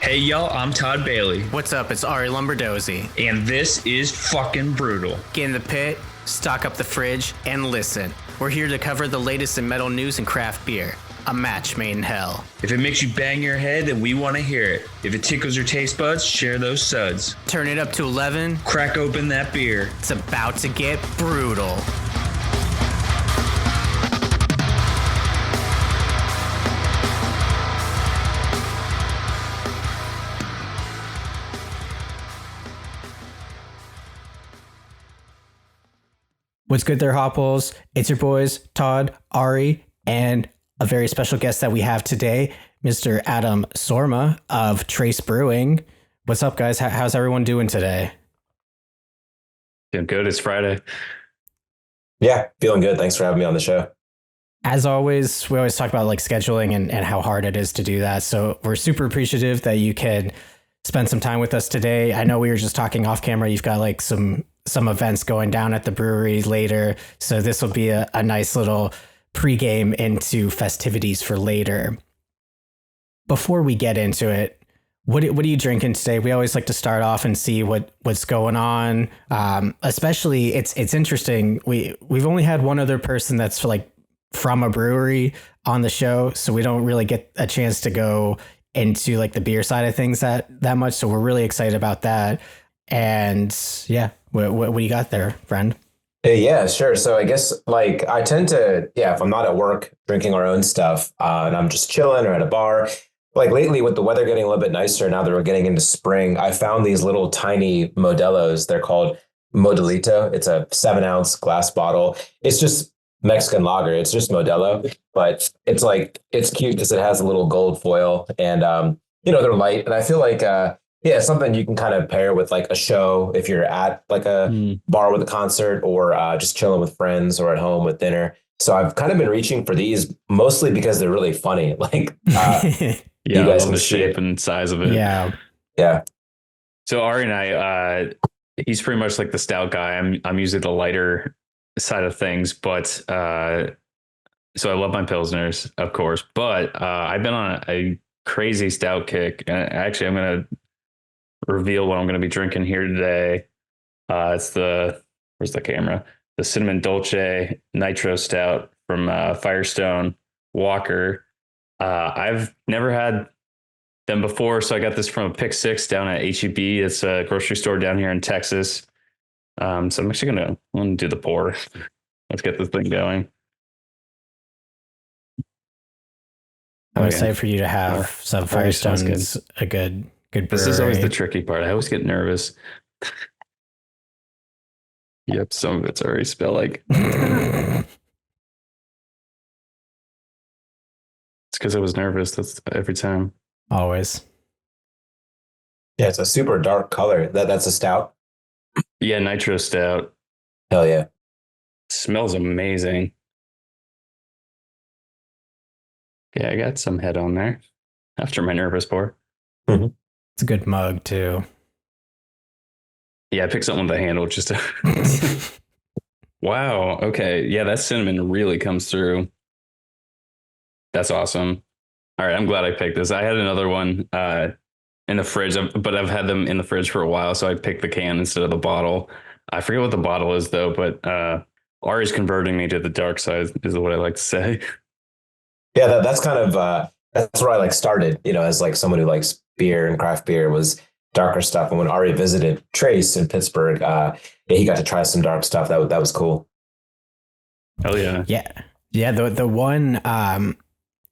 Hey y'all, I'm Todd Bailey. What's up? It's Arie Lombardozzi. And this is fucking Brewtal. Get in the pit, stock up the fridge, and listen. We're here to cover the latest in metal news and craft beer. A match made in hell. If it makes you bang your head, then we want to hear it. If it tickles your taste buds, share those suds. Turn it up to 11. Crack open that beer. It's about to get brutal. What's good there, Hopwolves? It's your boys, Todd, Arie, and a very special guest that we have today, Mr. Aadam Soorma of Trace Brewing. What's up, guys? How's everyone doing today? Doing good. It's Friday. Yeah, feeling good. Thanks for having me on the show. As always, we always talk about like scheduling and how hard it is to do that. So we're super appreciative that you can spend some time with us today. I know we were just talking off camera. You've got like some events going down at the brewery later. So this will be a nice little pregame into festivities for later. Before we get into it, what are you drinking today? We always like to start off and see what's going on. Especially it's interesting. We've only had one other person that's like from a brewery on the show, so we don't really get a chance to go into like the beer side of things that much. So we're really excited about that. And yeah, what do you got there, friend? Yeah, sure. So I guess like I tend to, if I'm not at work drinking our own stuff and I'm just chilling or at a bar, like lately with the weather getting a little bit nicer now that we're getting into spring, I found these little tiny Modelos. They're called MODELITA. It's a 7-ounce glass bottle. It's just Mexican lager. It's just Modelo, but it's like, it's cute because it has a little gold foil and, they're light. And I feel like, something you can kind of pair with like a show if you're at like a bar with a concert or just chilling with friends or at home with dinner. So I've kind of been reaching for these mostly because they're really funny. Like, you guys can the shape and size of it. Yeah. So Arie and I, he's pretty much like the stout guy. I'm usually the lighter side of things, but so I love my pilsners, of course. But I've been on a crazy stout kick, and actually, I'm gonna reveal what I'm going to be drinking here today. It's where's the camera? The cinnamon dolce nitro stout from Firestone Walker. I've never had them before, so I got this from a Pick Six down at HEB. It's a grocery store down here in Texas. So I'm actually going to do the pour. Let's get this thing going. I'm excited for you to have some Firestone. Is a good brewery. This is always the tricky part. I always get nervous. Yep, some of it's already spelled like. It's because I was nervous. That's every time. Always. Yeah, it's a super dark color. That's a stout. Yeah, nitro stout. Hell yeah. Smells amazing. Yeah, I got some head on there after my nervous pour. Mm-hmm. It's a good mug too. Yeah, I picked something with a handle just to. Wow. Okay. Yeah, that cinnamon really comes through. That's awesome. All right. I'm glad I picked this. I had another one in the fridge, but I've had them in the fridge for a while. So I picked the can instead of the bottle. I forget what the bottle is though, but Arie's converting me to the dark side is what I like to say. Yeah, that's kind of, that's where I like started, as like someone who likes beer and craft beer was darker stuff. And when Arie visited Trace in Pittsburgh, he got to try some dark stuff. That was cool. Oh yeah. Yeah. The one,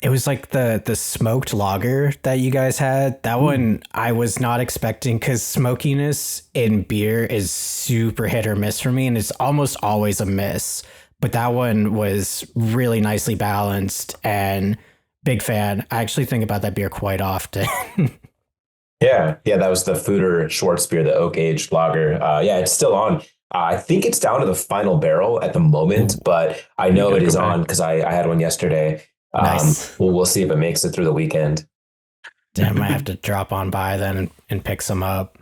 it was like the smoked lager that you guys had. That one I was not expecting because smokiness in beer is super hit or miss for me. And it's almost always a miss, but that one was really nicely balanced and big fan. I actually think about that beer quite often. Yeah, that was the Fooder Schwartz beer, the oak aged lager. It's still on. I think it's down to the final barrel at the moment, but I know it is on because I had one yesterday. Nice. We'll see if it makes it through the weekend. Damn, I might have to drop on by then and pick some up.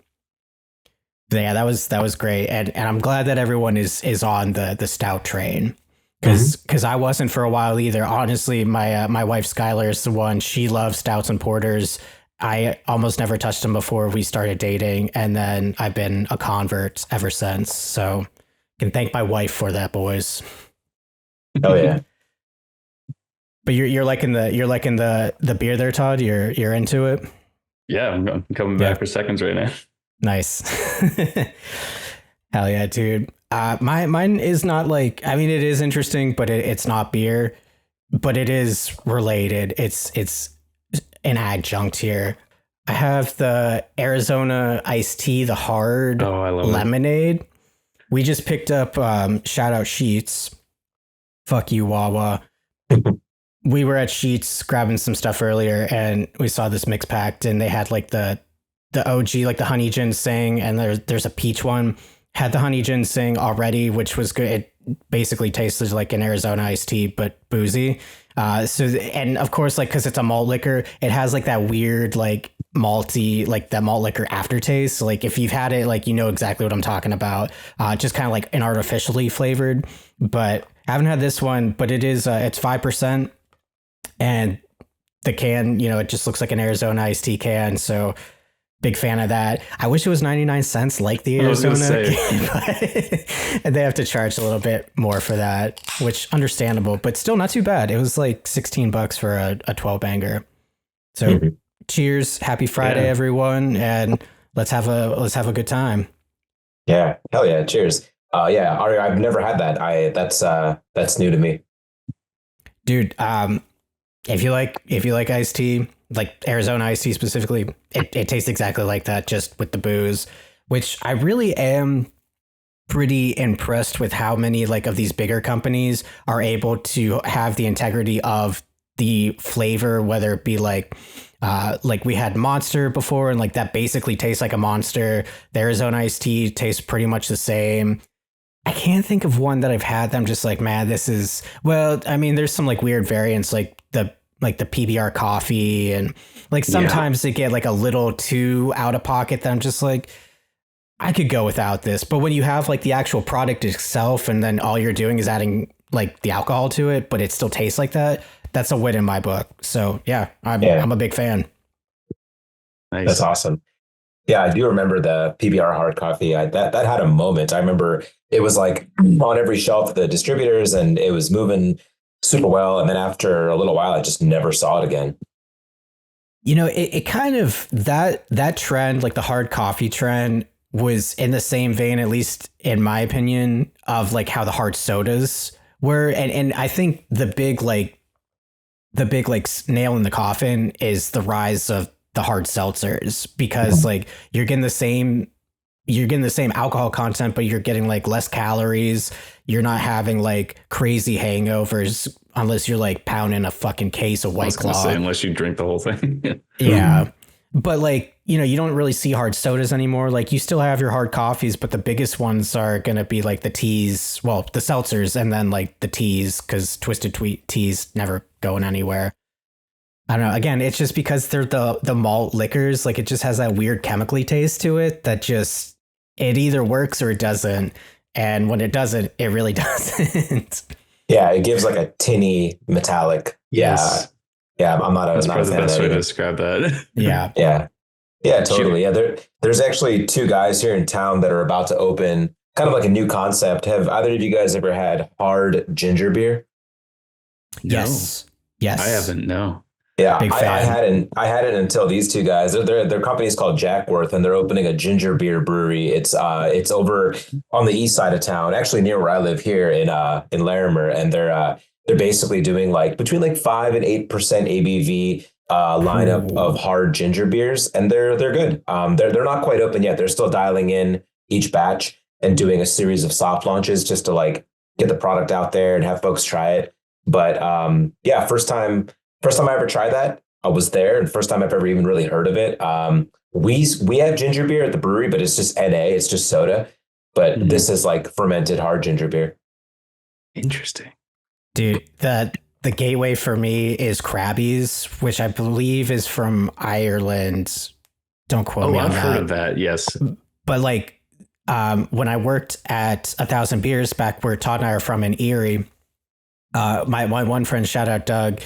But yeah, that was great, and I'm glad that everyone is on the stout train. Because I wasn't for a while either. Honestly, my wife Skylar is the one. She loves stouts and porters. I almost never touched them before we started dating, and then I've been a convert ever since. So can thank my wife for that, boys. Oh yeah. But you're liking the beer there, Todd. You're into it. Yeah, I'm coming back for seconds right now. Nice. Hell yeah, dude. Mine is not like, I mean, it is interesting, but it's not beer, but it is related. It's an adjunct here. I have the Arizona iced tea, the hard I love lemonade. We just picked up shout out Sheets. Fuck you, Wawa. We were at Sheets grabbing some stuff earlier, and we saw this mix packed, and they had like the OG, like the honey ginseng, and there's a peach one. Had the honey ginseng already, which was good. It basically tasted like an Arizona iced tea, but boozy. And of course, like, cause it's a malt liquor, it has like that weird, like malty, like that malt liquor aftertaste. So, like if you've had it, like, you know exactly what I'm talking about. Just kind of like an artificially flavored, but I haven't had this one, but it is, it's 5%. And the can, you know, it just looks like an Arizona iced tea can. So big fan of that. I wish it was 99 cents like the Arizona can, but they have to charge a little bit more for that, which understandable, but still not too bad. It was like $16 for a 12 banger. So cheers. Happy Friday, everyone. And let's have a good time. Yeah. Hell yeah. Cheers. Yeah. Arie, I've never had that. That's new to me. Dude, if you like iced tea, like Arizona iced tea specifically, it tastes exactly like that, just with the booze, which I really am pretty impressed with how many like of these bigger companies are able to have the integrity of the flavor, whether it be like we had Monster before, and like that basically tastes like a Monster. The Arizona iced tea tastes pretty much the same. I can't think of one that I've had that I'm just like, man, this is, well, I mean, there's some like weird variants, like the PBR coffee, and like sometimes they get like a little too out of pocket that I'm just like, I could go without this. But when you have like the actual product itself, and then all you're doing is adding like the alcohol to it, but it still tastes like that, that's a win in my book. So yeah, I'm a big fan. Nice. That's awesome. Yeah, I do remember the PBR hard coffee. That had a moment. I remember it was like on every shelf of the distributors, and it was moving super well. And then after a little while, I just never saw it again. You know, it kind of, that trend, like the hard coffee trend, was in the same vein, at least in my opinion, of like how the hard sodas were. And I think the big nail in the coffin is the rise of the hard seltzers, because like you're getting the same alcohol content, but you're getting like less calories. You're not having like crazy hangovers unless you're like pounding a fucking case of White Claw. Unless you drink the whole thing. Yeah. But like, you know, you don't really see hard sodas anymore. Like you still have your hard coffees, but the biggest ones are going to be like the teas, well, the seltzers, and then like the teas, because twisted teas never going anywhere. I don't know. Again, it's just because they're the malt liquors. Like it just has that weird chemically taste to it that just, it either works or it doesn't. And when it doesn't, it really doesn't. Yeah, it gives like a tinny metallic. Yes. Yeah, I'm not a That's not probably a the fan best of way that to either. describe that. Yeah. Yeah, totally. Yeah, there's actually two guys here in town that are about to open kind of like a new concept. Have either of you guys ever had hard ginger beer? Yes. Yes. I haven't. No. Yeah, Big fan. I hadn't until these two guys. Their company is called Jackworth, and they're opening a ginger beer brewery. It's over on the east side of town, actually near where I live here in Larimer, and they're basically doing like between like 5 and 8% ABV lineup of hard ginger beers, and they're good. They're not quite open yet. They're still dialing in each batch and doing a series of soft launches just to like get the product out there and have folks try it. But yeah, first time I ever tried that, I was there, and first time I've ever even really heard of it. We have ginger beer at the brewery, but it's just NA, it's just soda. But this is like fermented hard ginger beer. Interesting. Dude, the gateway for me is Krabby's, which I believe is from Ireland. Don't quote me on I've that. heard of that. Yes. But like when I worked at 1,000 Beers back where Todd and I are from in Erie, my one friend, shout out Doug,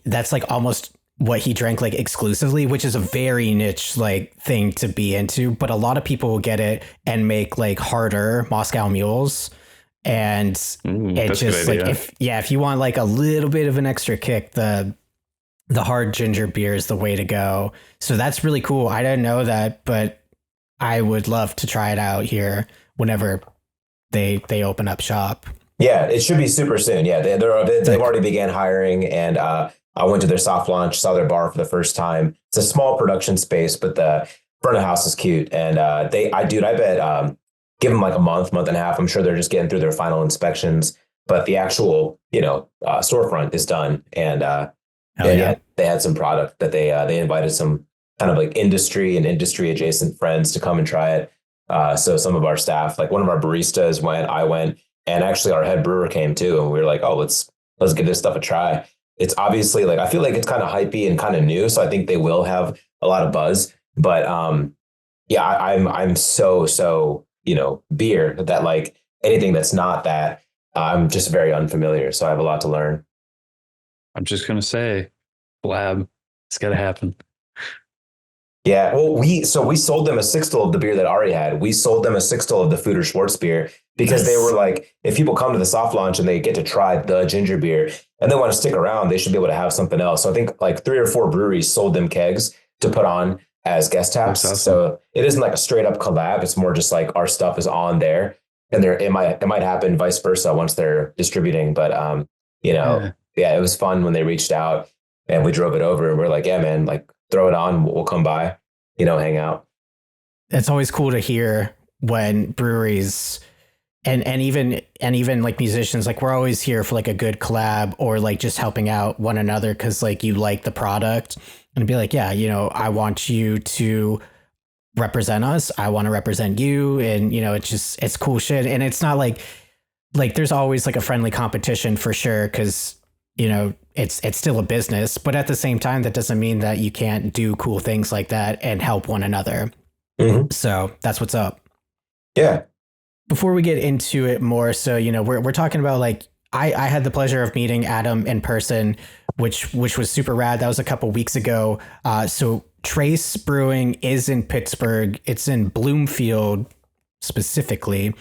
that's like almost what he drank like exclusively, which is a very niche like thing to be into. But a lot of people will get it and make like harder Moscow mules. And it's just like, if you want like a little bit of an extra kick, the hard ginger beer is the way to go. So that's really cool. I didn't know that, but I would love to try it out here whenever they open up shop. Yeah, it should be super soon. Yeah, they've already began hiring, and I went to their soft launch, saw their bar for the first time. It's a small production space, but the front of house is cute. And I bet give them like a month and a half. I'm sure they're just getting through their final inspections, but the actual, storefront is done. And they had some product that they invited some kind of like industry and industry adjacent friends to come and try it. So some of our staff, like one of our baristas went, I went, and actually our head brewer came too. And we were like, oh, let's give this stuff a try. It's obviously like, I feel like it's kind of hypey and kind of new. So I think they will have a lot of buzz, but I'm so, beer that like anything that's not that, I'm just very unfamiliar. So I have a lot to learn. I'm just going to say, Collab, it's got to happen. Yeah, well, we sold them a sixtel of the beer that Arie had. We sold them a sixtel of the Fuder Schwartz beer because they were like, if people come to the soft launch and they get to try the ginger beer and they want to stick around, they should be able to have something else. So I think like 3 or 4 breweries sold them kegs to put on as guest taps. Awesome. So it isn't like a straight up collab. It's more just like our stuff is on there, and it might happen vice versa once they're distributing. But it was fun when they reached out and we drove it over and we're like, yeah, man, like throw it on. We'll come by, hang out. It's always cool to hear when breweries and even like musicians, like we're always here for like a good collab or like just helping out one another because like you like the product and be like, yeah, I want you to represent us. I want to represent you. And, it's cool shit. And it's not like there's always like a friendly competition for sure. Cause it's still a business, but at the same time, that doesn't mean that you can't do cool things like that and help one another. Mm-hmm. So that's what's up. Yeah. Before we get into it more, so, we're talking about like, I had the pleasure of meeting Aadam in person, which was super rad. That was a couple weeks ago. So Trace Brewing is in Pittsburgh. It's in Bloomfield specifically.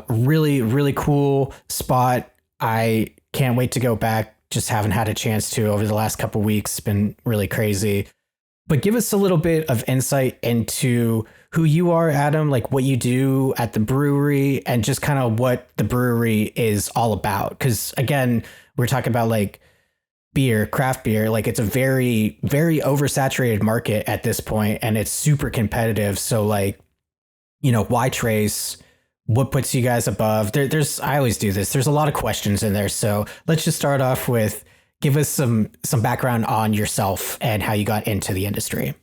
Really, really cool spot. I can't wait to go back. Just haven't had a chance to over the last couple weeks. It's been really crazy. But give us a little bit of insight into who you are, Aadam, like what you do at the brewery and just kind of what the brewery is all about. Because again, we're talking about like beer, craft beer, like it's a very, very oversaturated market at this point and it's super competitive. So like, why Trace? What puts you guys above? I always do this. There's a lot of questions in there. So let's just start off with give us some background on yourself and how you got into the industry.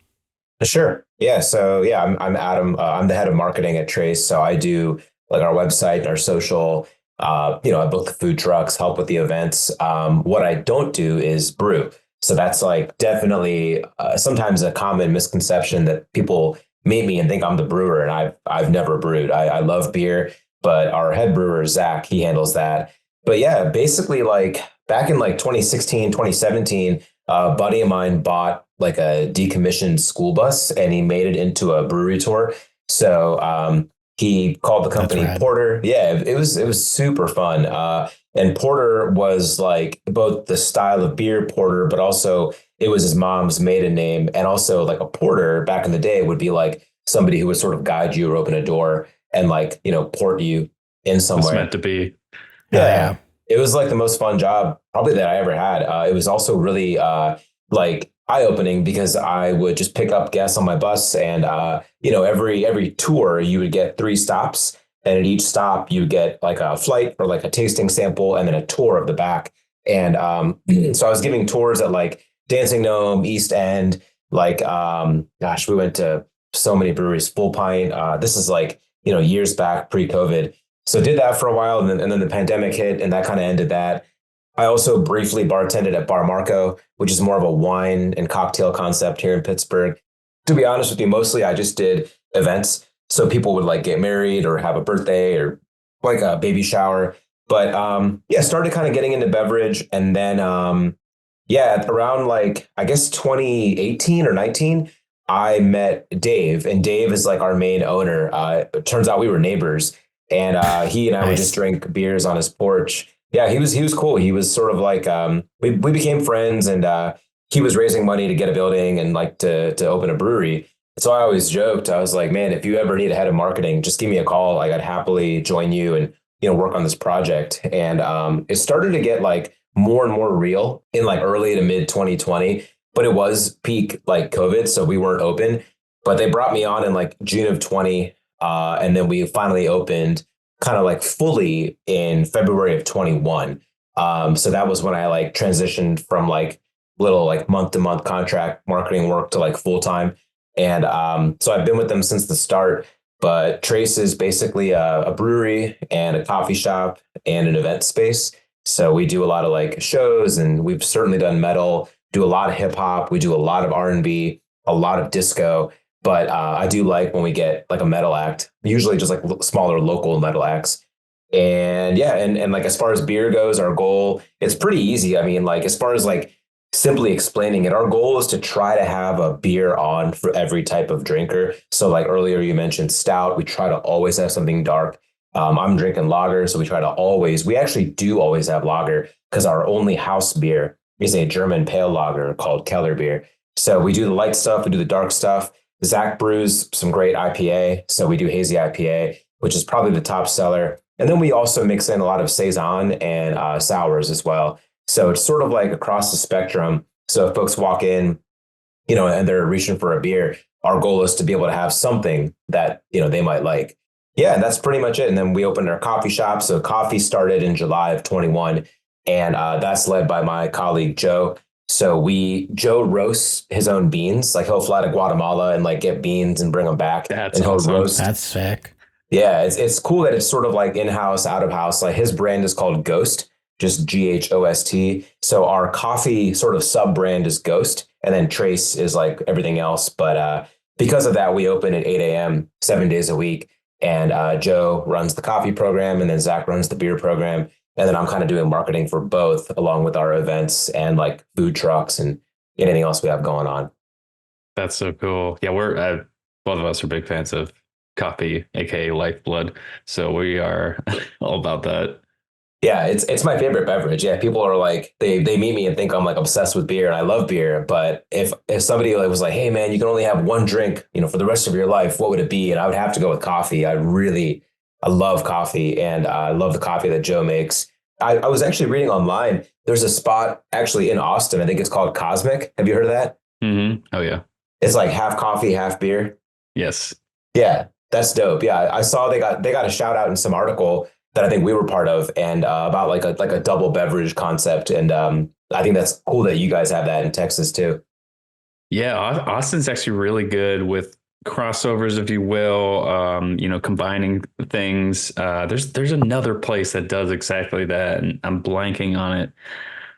Sure. Yeah. So yeah, I'm Aadam. I'm the head of marketing at Trace. So I do like our website, our social, I book the food trucks, help with the events. What I don't do is brew. So that's like definitely sometimes a common misconception that people meet me and think I'm the brewer, and I've never brewed. I love beer, but our head brewer, Zach, he handles that. But yeah, basically like back in like 2016, 2017, a buddy of mine bought like a decommissioned school bus and he made it into a brewery tour. So he called the company Porter. Yeah, it was super fun. And Porter was like both the style of beer porter, but also it was his mom's maiden name. And also like a porter back in the day would be like somebody who would sort of guide you or open a door and like, port you in somewhere. It's meant to be. Yeah. It was like the most fun job probably that I ever had. It was also really like eye-opening because I would just pick up guests on my bus and, every tour you would get 3 stops. And at each stop, you get like a flight or like a tasting sample and then a tour of the back. And so I was giving tours at like Dancing Gnome, East End, like, we went to so many breweries, Full Pint. This is like, years back pre-COVID. So did that for a while. And then the pandemic hit and that kind of ended that. I also briefly bartended at Bar Marco, which is more of a wine and cocktail concept here in Pittsburgh. To be honest with you, mostly I just did events. So people would like get married or have a birthday or like a baby shower. But started kind of getting into beverage. And then Yeah, around like, I guess 2018 or 19, I met Dave, and Dave is like our main owner. It turns out we were neighbors, and he and I would just Nice. drink beers on his porch. Yeah, he was cool. He was sort of like we became friends, and he was raising money to get a building and like to open a brewery. So I always joked, I was like, man, if you ever need a head of marketing, just give me a call. Like I'd happily join you and work on this project. And it started to get like more and more real in like early to mid 2020, but it was peak like COVID, so we weren't open. But they brought me on in like June of 20, and then we finally opened kind of like fully in February of 21. So that was when I like transitioned from like little like month to month contract marketing work to like full time. And so I've been with them since the start. But Trace is basically a brewery and a coffee shop and an event space. So we do a lot of like shows, and we've certainly done metal, do a lot of hip hop. We do a lot of R&B, a lot of disco. But I do like when we get like a metal act, usually just like smaller local metal acts. And yeah, and like as far as beer goes, our goal, it's pretty easy. I mean, like as far as like simply explaining it, our goal is to try to have a beer on for every type of drinker. So like earlier you mentioned stout, we try to always have something dark. I'm drinking lager, so we actually do always have lager because our only house beer is a German pale lager called Keller beer. So we do the light stuff, we do the dark stuff. Zach brews some great IPA. So we do hazy IPA, which is probably the top seller. And then we also mix in a lot of Saison and sours as well. So it's sort of like across the spectrum. So if folks walk in, and they're reaching for a beer, our goal is to be able to have something that, they might like. Yeah, and that's pretty much it. And then we opened our coffee shop. So coffee started in July of 21, and that's led by my colleague, Joe. So Joe roasts his own beans. Like he'll fly to Guatemala and like get beans and bring them back. That's and he'll awesome. roast. That's sick. Yeah, it's cool that it's sort of like in-house, out of house. Like his brand is called Ghost, just GHOST. So our coffee sort of sub brand is Ghost, and then Trace is like everything else. But because of that, we open at 8 a.m. 7 days a week. And Joe runs the coffee program, and then Zach runs the beer program. And then I'm kind of doing marketing for both, along with our events and like food trucks and anything else we have going on. That's so cool. Yeah, we're both of us are big fans of coffee, aka lifeblood. So we are all about that. Yeah, it's my favorite beverage. Yeah, people are like they meet me and think I'm like obsessed with beer, and I love beer. But if somebody like was like, "Hey man, you can only have one drink, for the rest of your life, what would it be?" And I would have to go with coffee. I love coffee, and I love the coffee that Joe makes. I was actually reading online. There's a spot actually in Austin. I think it's called Cosmic. Have you heard of that? Mm-hmm. Oh yeah. It's like half coffee, half beer. Yes. Yeah, that's dope. Yeah, I saw they got a shout out in some article that I think we were part of, and about like a double beverage concept. And I think that's cool that you guys have that in Texas too. Yeah, Austin's actually really good with crossovers, if you will. Combining things. There's another place that does exactly that, and I'm blanking on it.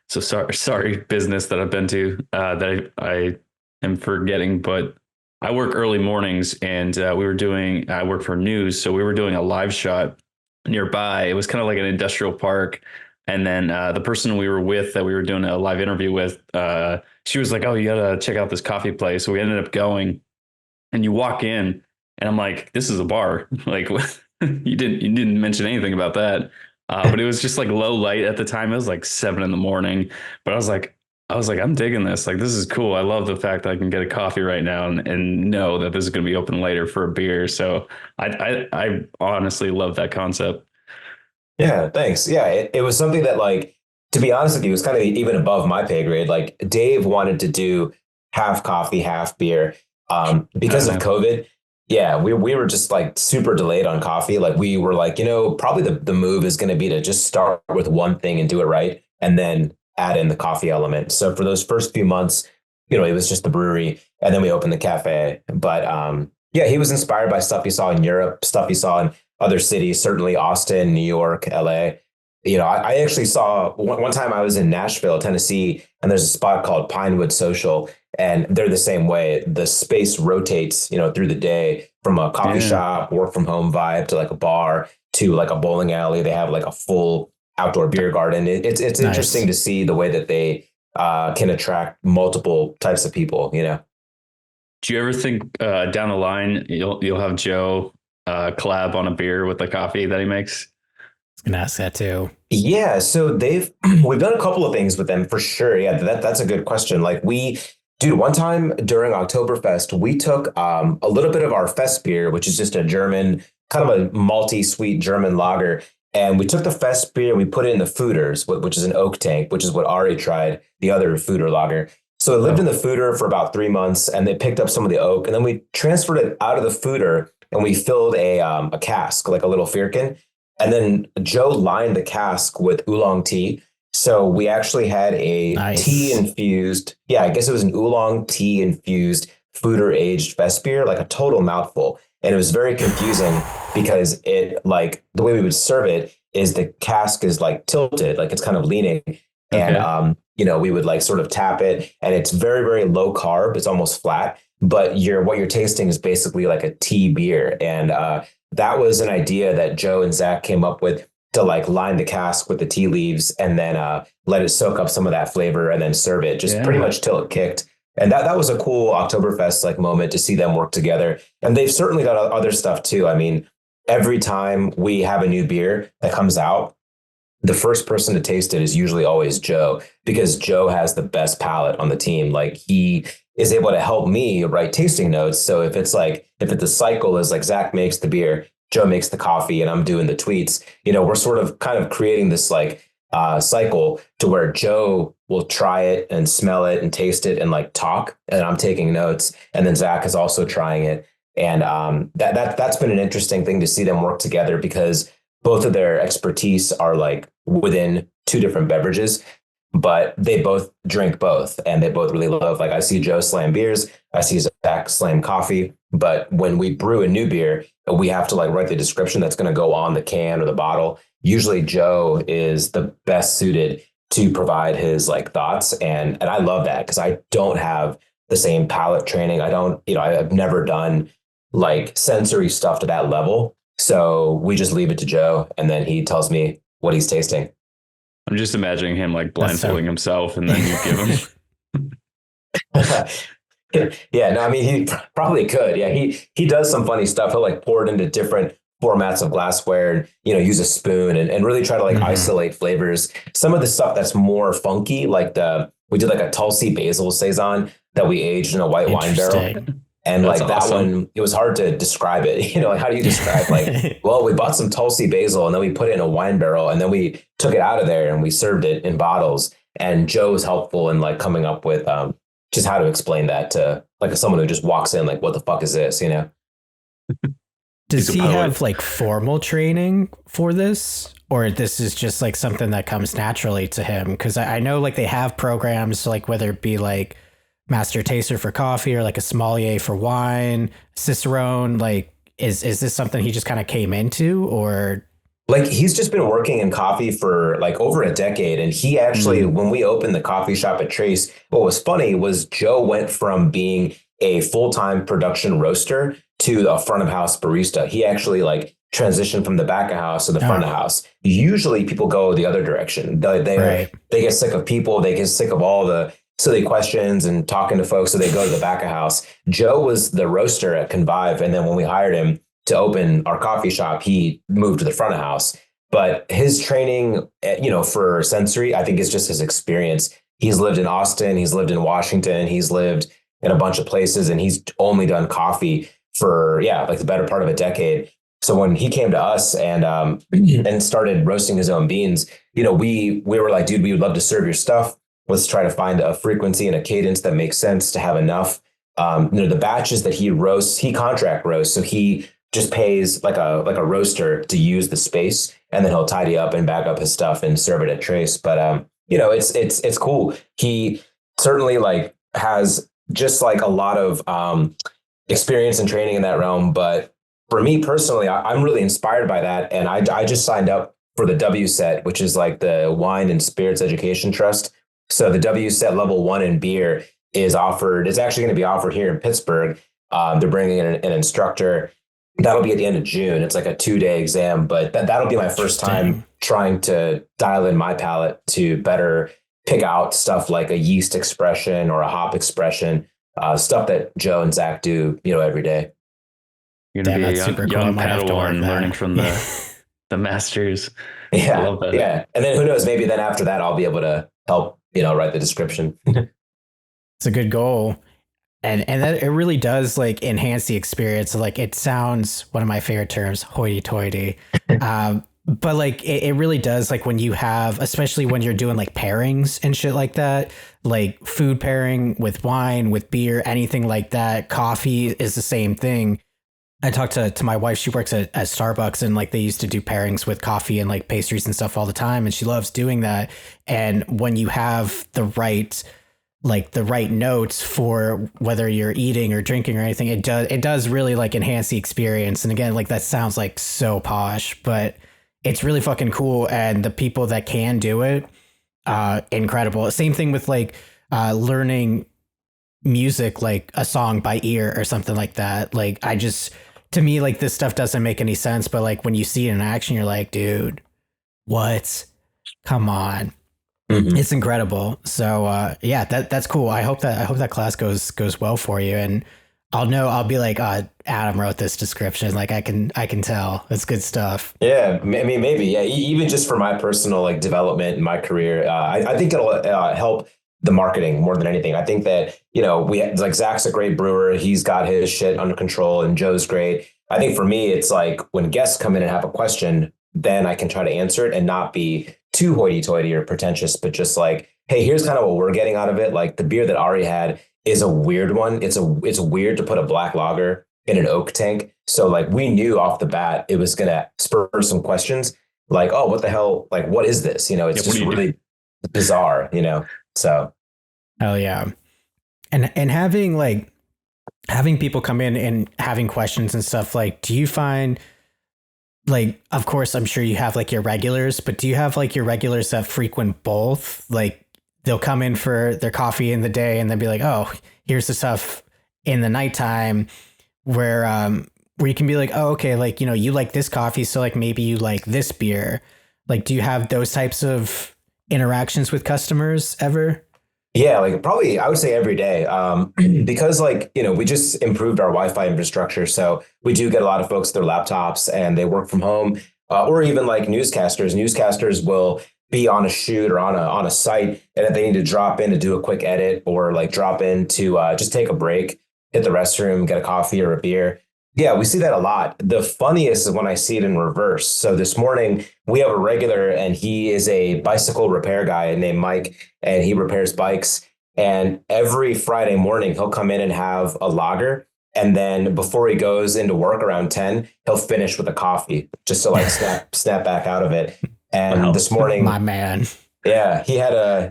So sorry, business that I've been to that I am forgetting. But I work early mornings, and I work for news, so we were doing a live shot nearby. It was kind of like an industrial park. And then the person we were with that we were doing a live interview with, she was like, "Oh, you got to check out this coffee place." So we ended up going, and you walk in and I'm like, "This is a bar." Like you didn't mention anything about that. But it was just like low light at the time. It was like 7 a.m. But I was like, I'm digging this. Like, this is cool. I love the fact that I can get a coffee right now and know that this is going to be open later for a beer. So I honestly love that concept. Yeah, thanks. Yeah, it was something that, like, to be honest with you, was kind of even above my pay grade. Like Dave wanted to do half coffee, half beer because of COVID. Yeah, we were just like super delayed on coffee. Like we were like, probably the move is going to be to just start with one thing and do it right, and then add in the coffee element. So for those first few months, it was just the brewery, and then we opened the cafe. But yeah, he was inspired by stuff he saw in Europe, stuff he saw in other cities, certainly Austin, New York, LA. I actually saw one time I was in Nashville, Tennessee, and there's a spot called Pinewood Social, and they're the same way. The space rotates, through the day from a coffee shop, work from home vibe to like a bar to like a bowling alley. They have like a full outdoor beer garden. It's nice. Interesting to see the way that they can attract multiple types of people, you know? Do you ever think down the line you'll have Joe collab on a beer with the coffee that he makes? I was gonna ask that too. Yeah, so we've done a couple of things with them for sure. Yeah, that's a good question. Like dude, one time during Oktoberfest, we took a little bit of our fest beer, which is just a German, kind of a malty sweet German lager. And we took the fest beer, we put it in the fooders, which is an oak tank, which is what Arie tried, the other fooder lager. So it lived in the fooder for about 3 months, and they picked up some of the oak, and then we transferred it out of the fooder, and we filled a cask, like a little firkin. And then Joe lined the cask with oolong tea. So we actually had a tea infused, I guess it was an oolong tea infused fooder aged fest beer, like a total mouthful. And it was very confusing because it, like, the way we would serve it is the cask is like tilted, like it's kind of leaning. Okay. And, we would like sort of tap it, and it's very, very low carb. It's almost flat, but what you're tasting is basically like a tea beer. And that was an idea that Joe and Zach came up with, to like line the cask with the tea leaves and then let it soak up some of that flavor and then serve it pretty much till it kicked. And that was a cool Oktoberfest like moment to see them work together. And they've certainly got other stuff too. I mean, every time we have a new beer that comes out, the first person to taste it is usually always Joe, because Joe has the best palate on the team. Like, he is able to help me write tasting notes. So if the cycle is like Zach makes the beer, Joe makes the coffee, and I'm doing the tweets, we're sort of kind of creating this like cycle to where Joe will try it and smell it and taste it and like talk, and I'm taking notes. And then Zach is also trying it. And that's been an interesting thing to see them work together, because both of their expertise are like within two different beverages, but they both drink both, and they both really love, like, I see Joe slam beers, I see Zach slam coffee. But when we brew a new beer, we have to like write the description that's going to go on the can or the bottle. Usually Joe is the best suited to provide his like thoughts. And I love that, because I don't have the same palate training. I've never done like sensory stuff to that level. So we just leave it to Joe, and then he tells me what he's tasting. I'm just imagining him like blindfolding himself, and then you give him. Yeah, no, I mean, he probably could. Yeah, he does some funny stuff. He'll like pour it into different formats of glassware and, use a spoon and really try to like isolate flavors. Some of the stuff that's more funky, like we did like a Tulsi basil saison that we aged in a white wine barrel. And that's like awesome. That one, it was hard to describe it. Like, how do you describe like, well, we bought some Tulsi basil and then we put it in a wine barrel, and then we took it out of there and we served it in bottles. And Joe was helpful in like coming up with just how to explain that to like someone who just walks in like, what the fuck is this? Does he have like formal training for this, or this is just like something that comes naturally to him? Because I know like they have programs, like whether it be like master taster for coffee or like a sommelier for wine, cicerone. Like, is this something he just kind of came into, or? Like, he's just been working in coffee for like over a decade. And he actually, when we opened the coffee shop at Trace, what was funny was Joe went from being a full-time production roaster to a front of house barista. He actually like transitioned from the back of house to the front of house. Usually people go the other direction. They get sick of people. They get sick of all the silly questions and talking to folks. So they go to the back of house. Joe was the roaster at Convive. And then when we hired him to open our coffee shop, he moved to the front of house. But his training, for sensory, I think is just his experience. He's lived in Austin, he's lived in Washington, he's lived in a bunch of places, and he's only done coffee for, like the better part of a decade. So when he came to us and started roasting his own beans, we were like, dude, we would love to serve your stuff. Let's try to find a frequency and a cadence that makes sense to have enough. The batches that he roasts, he contract roasts. So he just pays like a roaster to use the space, and then he'll tidy up and bag up his stuff and serve it at Trace. But it's cool. He certainly like has just like a lot of experience and training in that realm. But for me personally, I'm really inspired by that. And I just signed up for the WSET, which is like the Wine and Spirits Education Trust. So the WSET level 1 in beer is offered. It's actually going to be offered here in Pittsburgh. They're bringing in an instructor. That'll be at the end of June. It's like a 2-day exam, but that'll be my first time trying to dial in my palate to better pick out stuff like a yeast expression or a hop expression, stuff that Joe and Zach do, every day. You're going to be a super cool. young Padawan learning from the masters. Yeah. I love that. Yeah. And then who knows, maybe then after that, I'll be able to help, write the description. It's a good goal. And that it really does like enhance the experience. Like it sounds, one of my favorite terms, hoity toity. But like it really does, like when you have, especially when you're doing like pairings and shit like that, like food pairing with wine, with beer, anything like that. Coffee is the same thing. I talked to my wife. She works at Starbucks, and like they used to do pairings with coffee and like pastries and stuff all the time. And she loves doing that. And when you have the right notes for whether you're eating or drinking or anything, it does really like enhance the experience. And again, like that sounds like so posh, but it's really fucking cool. And the people that can do it, incredible. Same thing with like learning music, like a song by ear or something like that. Like to me, like this stuff doesn't make any sense, but like when you see it in action, you're like, dude, what? Come on. Mm-hmm. It's incredible. So yeah, that's cool. I hope that class goes well for you. And I'll be like, Adam wrote this description. Like I can tell it's good stuff. Yeah. I mean, maybe, yeah. Even just for my personal like development in my career, I think it'll help the marketing more than anything. I think that, like Zach's a great brewer. He's got his shit under control and Joe's great. I think for me, it's like when guests come in and have a question, then I can try to answer it and not be too hoity-toity or pretentious, but just like, hey, here's kind of what we're getting out of it. Like the beer that Arie had is a weird one. It's weird to put a black lager in an oak tank. So like we knew off the bat it was going to spur some questions like, oh, what the hell? Like, what is this? It's just really bizarre, so. Hell yeah. And having people come in and having questions and stuff, like, do you find like, of course, I'm sure you have like your regulars, but do you have like your regulars that frequent both? Like they'll come in for their coffee in the day and then be like, oh, here's the stuff in the nighttime where you can be like, oh, okay, like, you like this coffee. So like maybe you like this beer. Like, do you have those types of interactions with customers ever? Yeah, like probably I would say every day, because like, we just improved our Wi-Fi infrastructure. So we do get a lot of folks with their laptops and they work from home, or even like newscasters. Newscasters will be on a shoot or on a site. And if they need to drop in to do a quick edit or like drop in to just take a break, hit the restroom, get a coffee or a beer. Yeah, we see that a lot. The funniest is when I see it in reverse. So this morning we have a regular and he is a bicycle repair guy named Mike, and he repairs bikes. And every Friday morning he'll come in and have a lager. And then before he goes into work around 10, he'll finish with a coffee just to like snap back out of it. And This morning, my man. Yeah,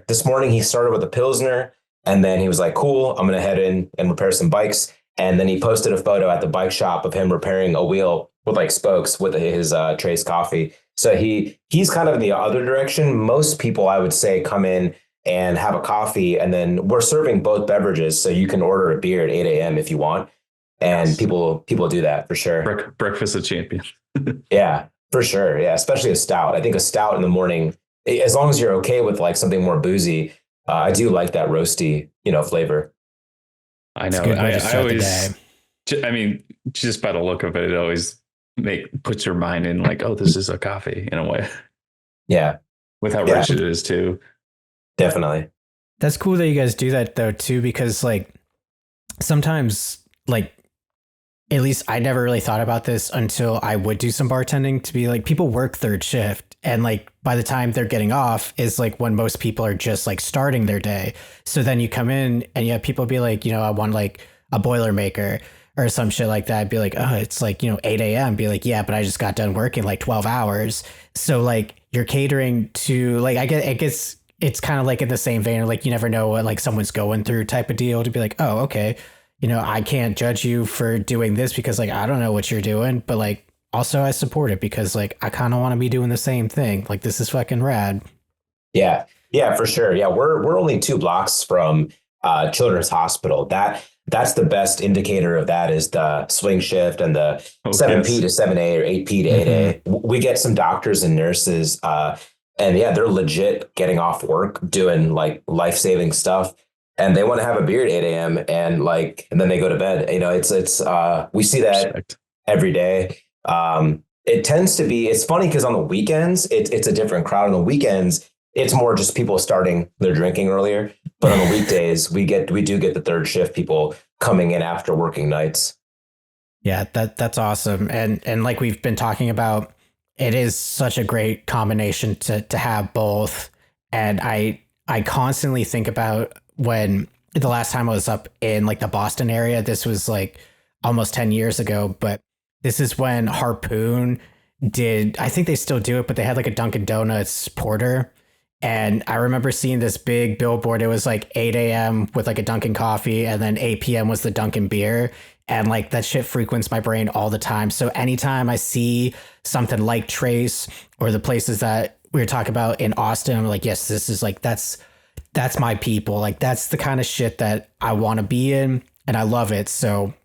this morning he started with a Pilsner and then he was like, cool, I'm going to head in and repair some bikes. And then he posted a photo at the bike shop of him repairing a wheel with like spokes with his Trace coffee. So he's kind of in the other direction. Most people, I would say, come in and have a coffee, and then we're serving both beverages. So you can order a beer at 8 a.m. if you want. And yes, people do that for sure. Breakfast of champions. Yeah, for sure. Yeah, especially a stout. I think a stout in the morning, as long as you're okay with like something more boozy, I do like that roasty, flavor. I know. I always, I mean, just by the look of it, it always puts your mind in like, oh, this is a coffee in a way. Yeah. With how rich it is too. Definitely. That's cool that you guys do that though too, because like sometimes like, at least I never really thought about this until I would do some bartending, to be like, people work third shift, and like by the time they're getting off is like when most people are just like starting their day. So then you come in and you have people be like, I want like a Boilermaker or some shit like that. I'd be like, oh, it's like, 8 a.m. Be like, yeah, but I just got done working like 12 hours. So like you're catering to like, I guess it's kind of like in the same vein, or like you never know what like someone's going through type of deal, to be like, oh, okay, I can't judge you for doing this because like I don't know what you're doing, but like also I support it because like I kind of want to be doing the same thing. Like this is fucking rad. Yeah, for sure. Yeah, we're only 2 blocks from Children's Hospital. That's the best indicator of that is the swing shift and the 7P to 7A or 8P to 8A. We get some doctors and nurses And yeah, they're legit getting off work, doing like life-saving stuff. And they want to have a beer at 8 a.m. and then they go to bed. You know, it's we see that Respect. every day. It tends to be, it's funny because on the weekends, it's a different crowd. On the weekends, it's more just people starting their drinking earlier. But on the weekdays, we do get the third shift people coming in after working nights. Yeah, that's awesome. And like we've been talking about, it is such a great combination to have both. And I constantly think about when the last time I was up in like the Boston area. This was like almost 10 years ago, but this is when Harpoon did, I think they still do it, but they had like a Dunkin' Donuts porter. And I remember seeing this big billboard. It was like 8 a.m. with like a Dunkin' coffee, and then 8 p.m. was the Dunkin' beer. And like that shit frequents my brain all the time. So anytime I see something like Trace or the places that we were talking about in Austin, I'm like, yes, this is like, that's my people. Like that's the kind of shit that I want to be in, and I love it. So,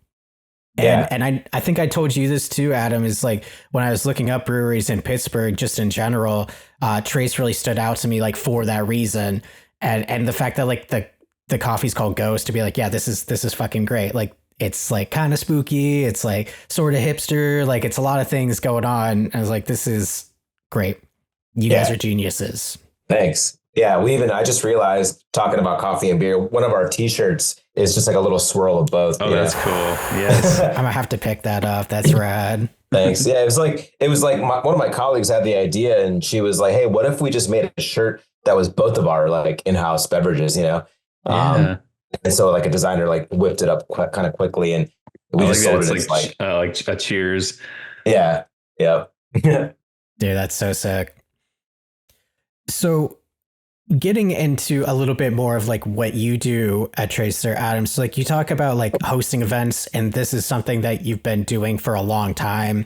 and I think I told you this too, Adam, is like when I was looking up breweries in Pittsburgh, just in general, Trace really stood out to me like for that reason. And the fact that like the coffee's called Ghost, to be like, yeah, this is fucking great. Like, it's like kind of spooky. It's like sort of hipster. Like it's a lot of things going on. I was like, this is great. You guys are geniuses. Thanks. Yeah. I just realized, talking about coffee and beer, one of our t-shirts is just like a little swirl of both. Oh, that's cool. Yes. I'm gonna have to pick that up. That's rad. Thanks. Yeah. It was like one of my colleagues had the idea, and she was like, hey, what if we just made a shirt that was both of our like in-house beverages, you know? Yeah. And so like a designer like whipped it up kind of quickly, and we just sold it as like a cheers. Yeah. Yeah. Dude, that's so sick. So getting into a little bit more of like what you do at Tracer, Adam. So like you talk about like hosting events, and this is something that you've been doing for a long time.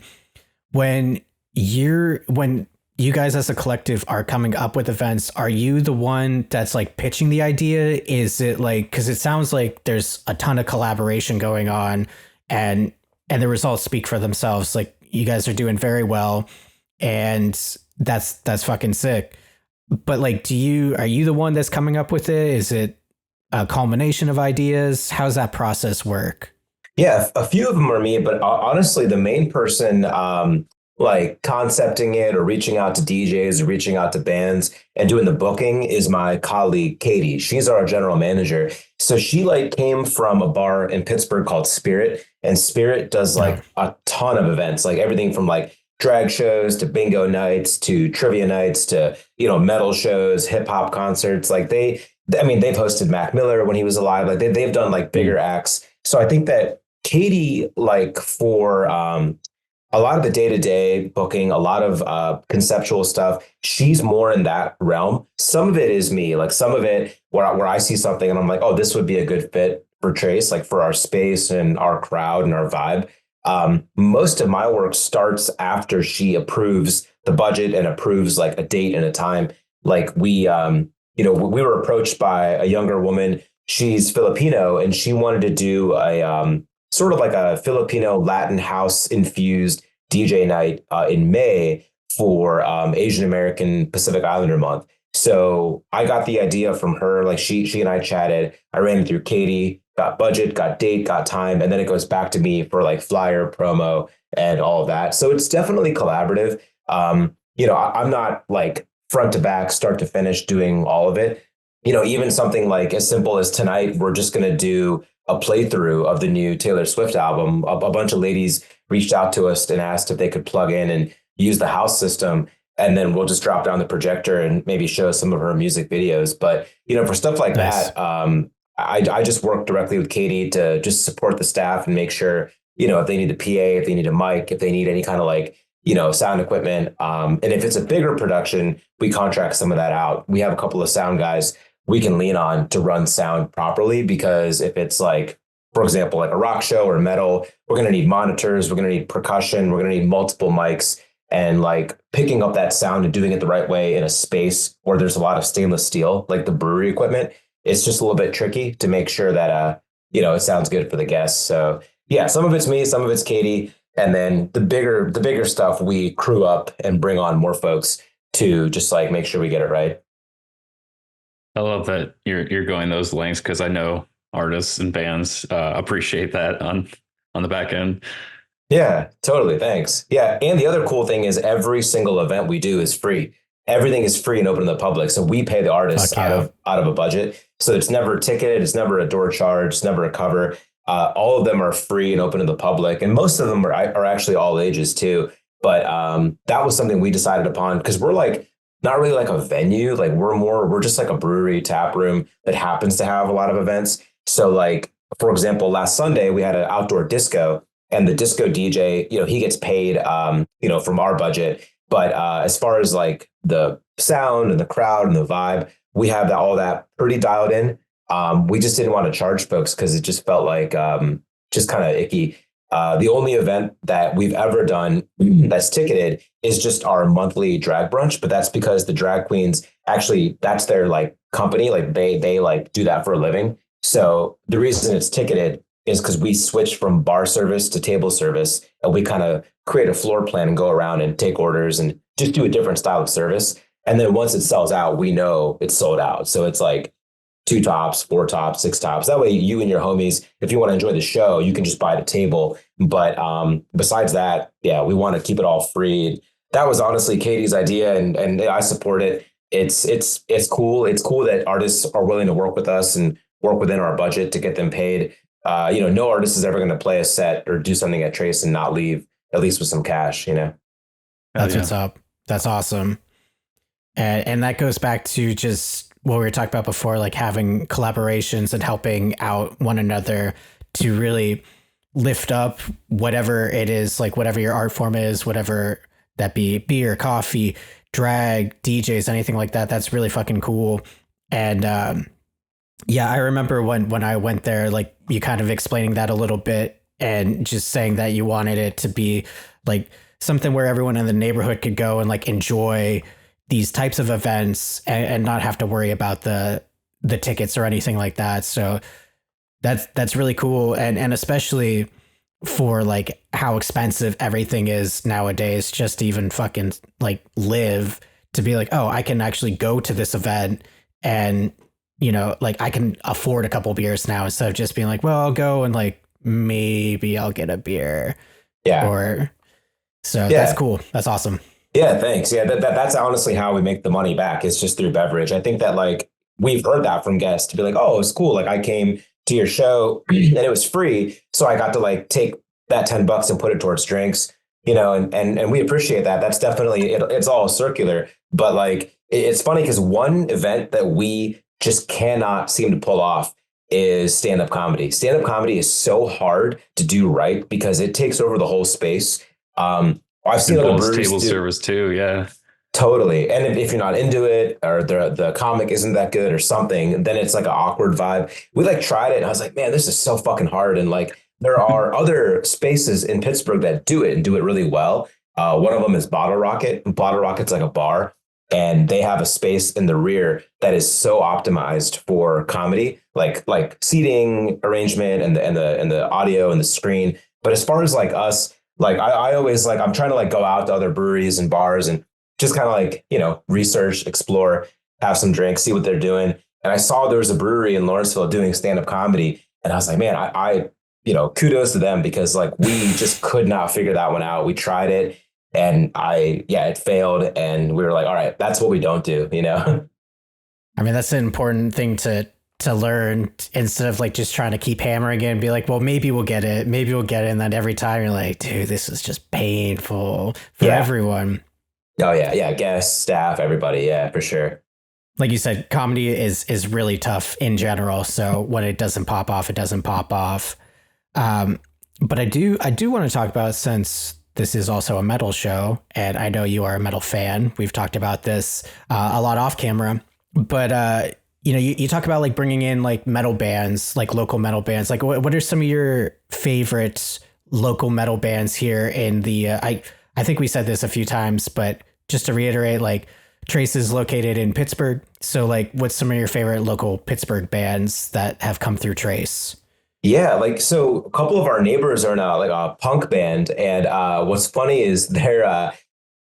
When you guys as a collective are coming up with events, are you the one that's like pitching the idea? Is it like, because it sounds like there's a ton of collaboration going on, and the results speak for themselves. Like you guys are doing very well, and that's fucking sick. But like, are you the one that's coming up with it? Is it a culmination of ideas? How's that process work? Yeah, a few of them are me, but honestly, the main person like concepting it or reaching out to DJs or reaching out to bands and doing the booking is my colleague Katie. She's our general manager. So she like came from a bar in Pittsburgh called Spirit, and Spirit does like a ton of events, like everything from like drag shows to bingo nights to trivia nights to, you know, metal shows, hip hop concerts. Like they've hosted Mac Miller when he was alive. Like they've done like bigger acts. So I think that Katie, like for a lot of the day-to-day booking, a lot of conceptual stuff, she's more in that realm. Some of it is me, like some of it where I see something and I'm like, oh, this would be a good fit for Trace, like for our space and our crowd and our vibe. Most of my work starts after she approves the budget and approves like a date and a time. Like we were approached by a younger woman. She's Filipino, and she wanted to do a sort of like a Filipino Latin house infused DJ night in May for Asian American Pacific Islander month. So I got the idea from her. Like she and I chatted. I ran it through Katie, got budget, got date, got time, and then it goes back to me for like flyer, promo, and all of that. So it's definitely collaborative. I'm not like front to back, start to finish doing all of it. You know, even something like as simple as tonight, we're just going to do a playthrough of the new Taylor Swift album. A bunch of ladies reached out to us and asked if they could plug in and use the house system. And then we'll just drop down the projector and maybe show some of her music videos. But, you know, for stuff like that, I just work directly with Katie to just support the staff and make sure, you know, if they need a PA, if they need a mic, if they need any kind of like, you know, sound equipment. And if it's a bigger production, we contract some of that out. We have a couple of sound guys we can lean on to run sound properly, because if it's like, for example, like a rock show or metal, we're going to need monitors, we're going to need percussion, we're going to need multiple mics, and like picking up that sound and doing it the right way in a space where there's a lot of stainless steel, like the brewery equipment. It's just a little bit tricky to make sure that, it sounds good for the guests. So yeah, some of it's me, some of it's Katie. And then the bigger stuff, we crew up and bring on more folks to just like make sure we get it right. I love that you're going those lengths because I know artists and bands appreciate that on the back end. Yeah, totally. Thanks. Yeah. And the other cool thing is every single event we do is free. Everything is free and open to the public. So we pay the artists out of a budget. So it's never ticketed. It's never a door charge. It's never a cover. All of them are free and open to the public. And most of them are actually all ages too. But that was something we decided upon because we're like not really like a venue. Like we're just like a brewery tap room that happens to have a lot of events. So like, for example, last Sunday we had an outdoor disco. And the disco DJ, he gets paid, from our budget. But as far as like the sound and the crowd and the vibe, we have all that pretty dialed in. We just didn't want to charge folks because it just felt like just kind of icky. The only event that we've ever done that's ticketed is just our monthly drag brunch. But that's because the drag queens actually, that's their like company. Like they like do that for a living. So the reason it's ticketed is because we switch from bar service to table service, and we kind of create a floor plan and go around and take orders and just do a different style of service. And then once it sells out, we know it's sold out. So it's like 2 tops, 4 tops, 6 tops. That way you and your homies, if you want to enjoy the show, you can just buy the table. But besides that, yeah, we want to keep it all free. That was honestly Katie's idea, and I support it. It's cool. It's cool that artists are willing to work with us and work within our budget to get them paid. No artist is ever going to play a set or do something at Trace and not leave at least with some cash, That's what's up. That's awesome. And that goes back to just what we were talking about before, like having collaborations and helping out one another to really lift up whatever it is, like whatever your art form is, whatever that be, beer, coffee, drag, DJs, anything like that. That's really fucking cool. And, yeah, I remember when I went there, like you kind of explaining that a little bit and just saying that you wanted it to be like something where everyone in the neighborhood could go and like enjoy these types of events and not have to worry about the tickets or anything like that. So that's really cool. And especially for like how expensive everything is nowadays, just to even fucking like live, to be like, oh, I can actually go to this event and like I can afford a couple beers now instead of just being like, well, I'll go and like maybe I'll get a beer. Yeah. That's cool. That's awesome. Yeah, thanks. Yeah, that's honestly how we make the money back. It's just through beverage. I think that like we've heard that from guests to be like, oh, it's cool. Like I came to your show and it was free, so I got to like take that $10 and put it towards drinks. And we appreciate that. That's definitely it's all circular. But like it's funny because one event that we just cannot seem to pull off is stand-up comedy. Stand-up comedy is so hard to do right because it takes over the whole space. I've seen other breweries table service too. Yeah, totally. And if you're not into it or the comic isn't that good or something, then it's like an awkward vibe. We like tried it and I was like, man, this is so fucking hard. And like there are other spaces in Pittsburgh that do it and do it really well. One of them is Bottle Rocket. Bottle Rocket's like a bar. And they have a space in the rear that is so optimized for comedy, like seating arrangement and the audio and the screen. But as far as like us, like I always like I'm trying to like go out to other breweries and bars and just kind of like, research, explore, have some drinks, see what they're doing. And I saw there was a brewery in Lawrenceville doing stand-up comedy. And I was like, man, I kudos to them because like we just could not figure that one out. We tried it. And it failed. And we were like, all right, that's what we don't do, I mean, that's an important thing to learn instead of like just trying to keep hammering it and be like, well, maybe we'll get it. Maybe we'll get it. And then every time you're like, dude, this is just painful for everyone. Oh, yeah. Yeah. Guests, staff, everybody. Yeah, for sure. Like you said, comedy is really tough in general. So when it doesn't pop off, it doesn't pop off. But I do want to talk about, since this is also a metal show, and I know you are a metal fan. We've talked about this a lot off camera, but you talk about like bringing in like metal bands, like local metal bands. Like what are some of your favorite local metal bands here in the? I think we said this a few times, but just to reiterate, like Trace is located in Pittsburgh. So like, what's some of your favorite local Pittsburgh bands that have come through Trace? Yeah, like so a couple of our neighbors are now like a punk band. And what's funny is they're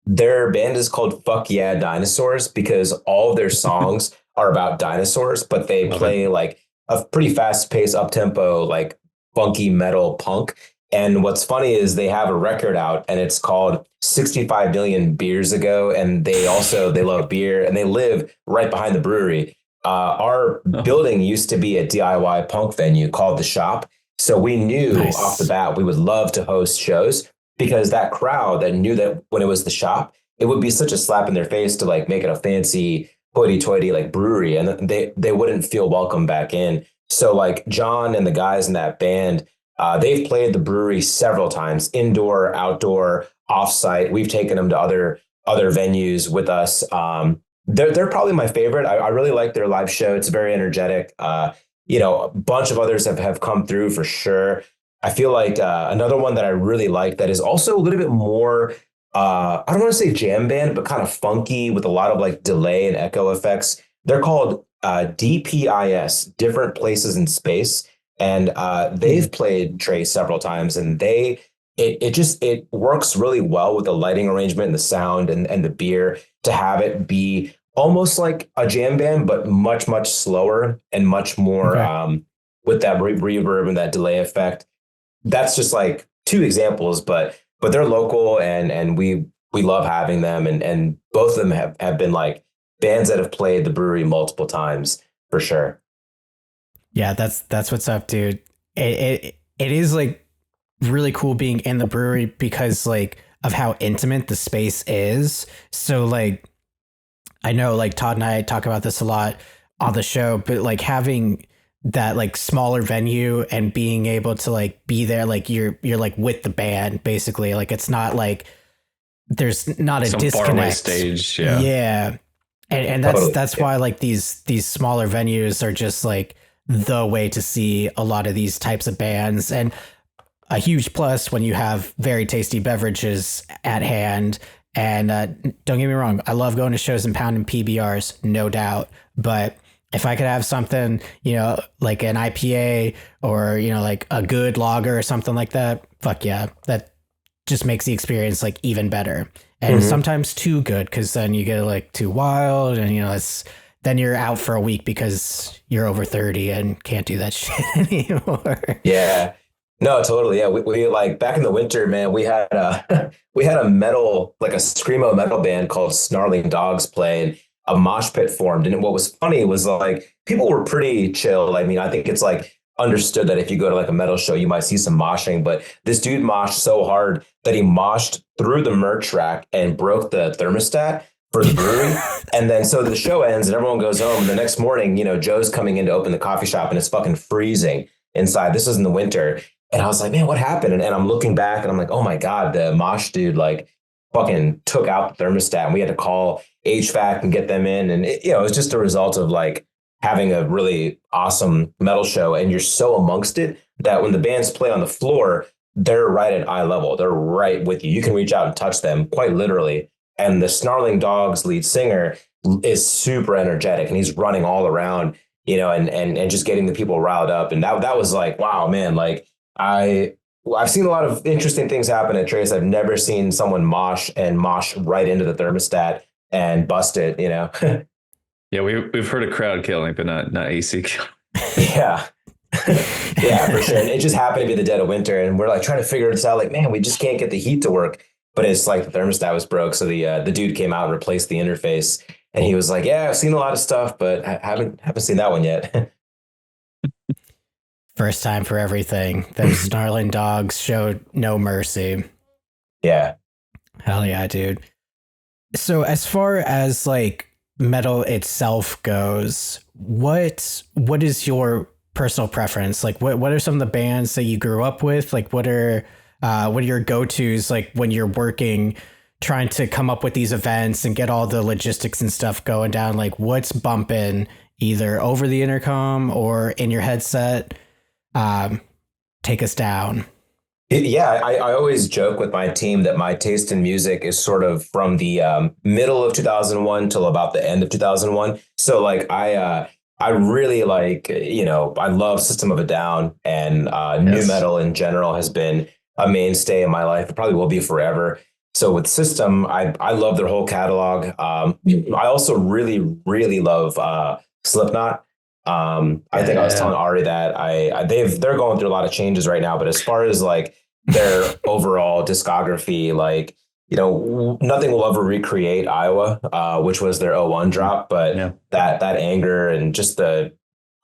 Their band is called Fuck Yeah Dinosaurs because all of their songs are about dinosaurs, but they Love play it. like a pretty fast paced up tempo, like funky metal punk. And what's funny is they have a record out and it's called 65 Million Beers Ago. And they love beer and they live right behind the brewery. Our Oh, building used to be a DIY punk venue called The Shop. So we knew Nice. off the bat we would love to host shows because that crowd that knew that when it was The Shop, it would be such a slap in their face to like make it a fancy hoity toity like brewery and they wouldn't feel welcome back in. So like John and the guys in that band, they've played the brewery several times, indoor, outdoor, offsite. We've taken them to other venues with us. They're probably my favorite. I really like their live show. It's very energetic. A bunch of others have come through for sure. I feel like another one that I really like that is also a little bit more, I don't want to say jam band, but kind of funky with a lot of like delay and echo effects. They're called DPIS, Different Places in Space. And they've played Trey several times and it works really well with the lighting arrangement and the sound and the beer to have it be almost like a jam band, but much, much slower and much more with that reverb and that delay effect. That's just like two examples, but they're local and we love having them. And both of them have been like bands that have played the brewery multiple times for sure. Yeah, that's what's up, dude. It is like really cool being in the brewery because like of how intimate the space is. So like I know like Todd and I talk about this a lot on the show, but like having that like smaller venue and being able to like be there, like you're like with the band basically. Like it's not like there's not a some disconnect. faraway stage. Yeah. Yeah. And that's why like these smaller venues are just like the way to see a lot of these types of bands, and a huge plus when you have very tasty beverages at hand. And don't get me wrong, I love going to shows and pounding PBRs, no doubt. But if I could have something, like an IPA or, like a good lager or something like that, fuck yeah, that just makes the experience like even better. And sometimes too good, because then you get like too wild and, then you're out for a week because you're over 30 and can't do that shit anymore. Yeah. No, totally. Yeah. We like back in the winter, man, we had a metal, like a screamo metal band called Snarling Dogs play, and a mosh pit formed. And what was funny was like people were pretty chill. I mean, I think it's like understood that if you go to like a metal show, you might see some moshing, but this dude moshed so hard that he moshed through the merch rack and broke the thermostat for the brewery. And then so the show ends and everyone goes home. And the next morning, Joe's coming in to open the coffee shop and it's fucking freezing inside. This was in the winter. And I was like, man, what happened? And I'm looking back and I'm like, oh my God, the mosh dude like fucking took out the thermostat and we had to call HVAC and get them in. And it was just a result of like having a really awesome metal show. And you're so amongst it that when the bands play on the floor, they're right at eye level. They're right with you. You can reach out and touch them quite literally. And the Snarling Dogs lead singer is super energetic and he's running all around, and just getting the people riled up. And that was like, wow, man, like I've seen a lot of interesting things happen at Trace. I've never seen someone mosh right into the thermostat and bust it, Yeah, we've heard of crowd killing, but not AC killing. Yeah. Yeah, for sure. And it just happened to be the dead of winter. And we're like trying to figure this out. Like, man, we just can't get the heat to work. But it's like the thermostat was broke. So the dude came out and replaced the interface. And he was like, yeah, I've seen a lot of stuff, but I haven't seen that one yet. First time for everything. Those Snarling Dogs showed no mercy. Yeah. Hell yeah, dude. So as far as like metal itself goes, what is your personal preference? Like what are some of the bands that you grew up with? Like what are your go-tos like when you're working, trying to come up with these events and get all the logistics and stuff going down? Like what's bumping either over the intercom or in your headset? Take us down. I always joke with my team that my taste in music is sort of from the middle of 2001 till about the end of 2001. So like I really like, I love System of a Down, and new metal in general has been a mainstay in my life. It probably will be forever. So with System, I love their whole catalog. I also really love Slipknot. I think I was telling Arie that they're going through a lot of changes right now, but as far as like their overall discography, like, you know, nothing will ever recreate Iowa, which was their '01 drop, but that anger and just the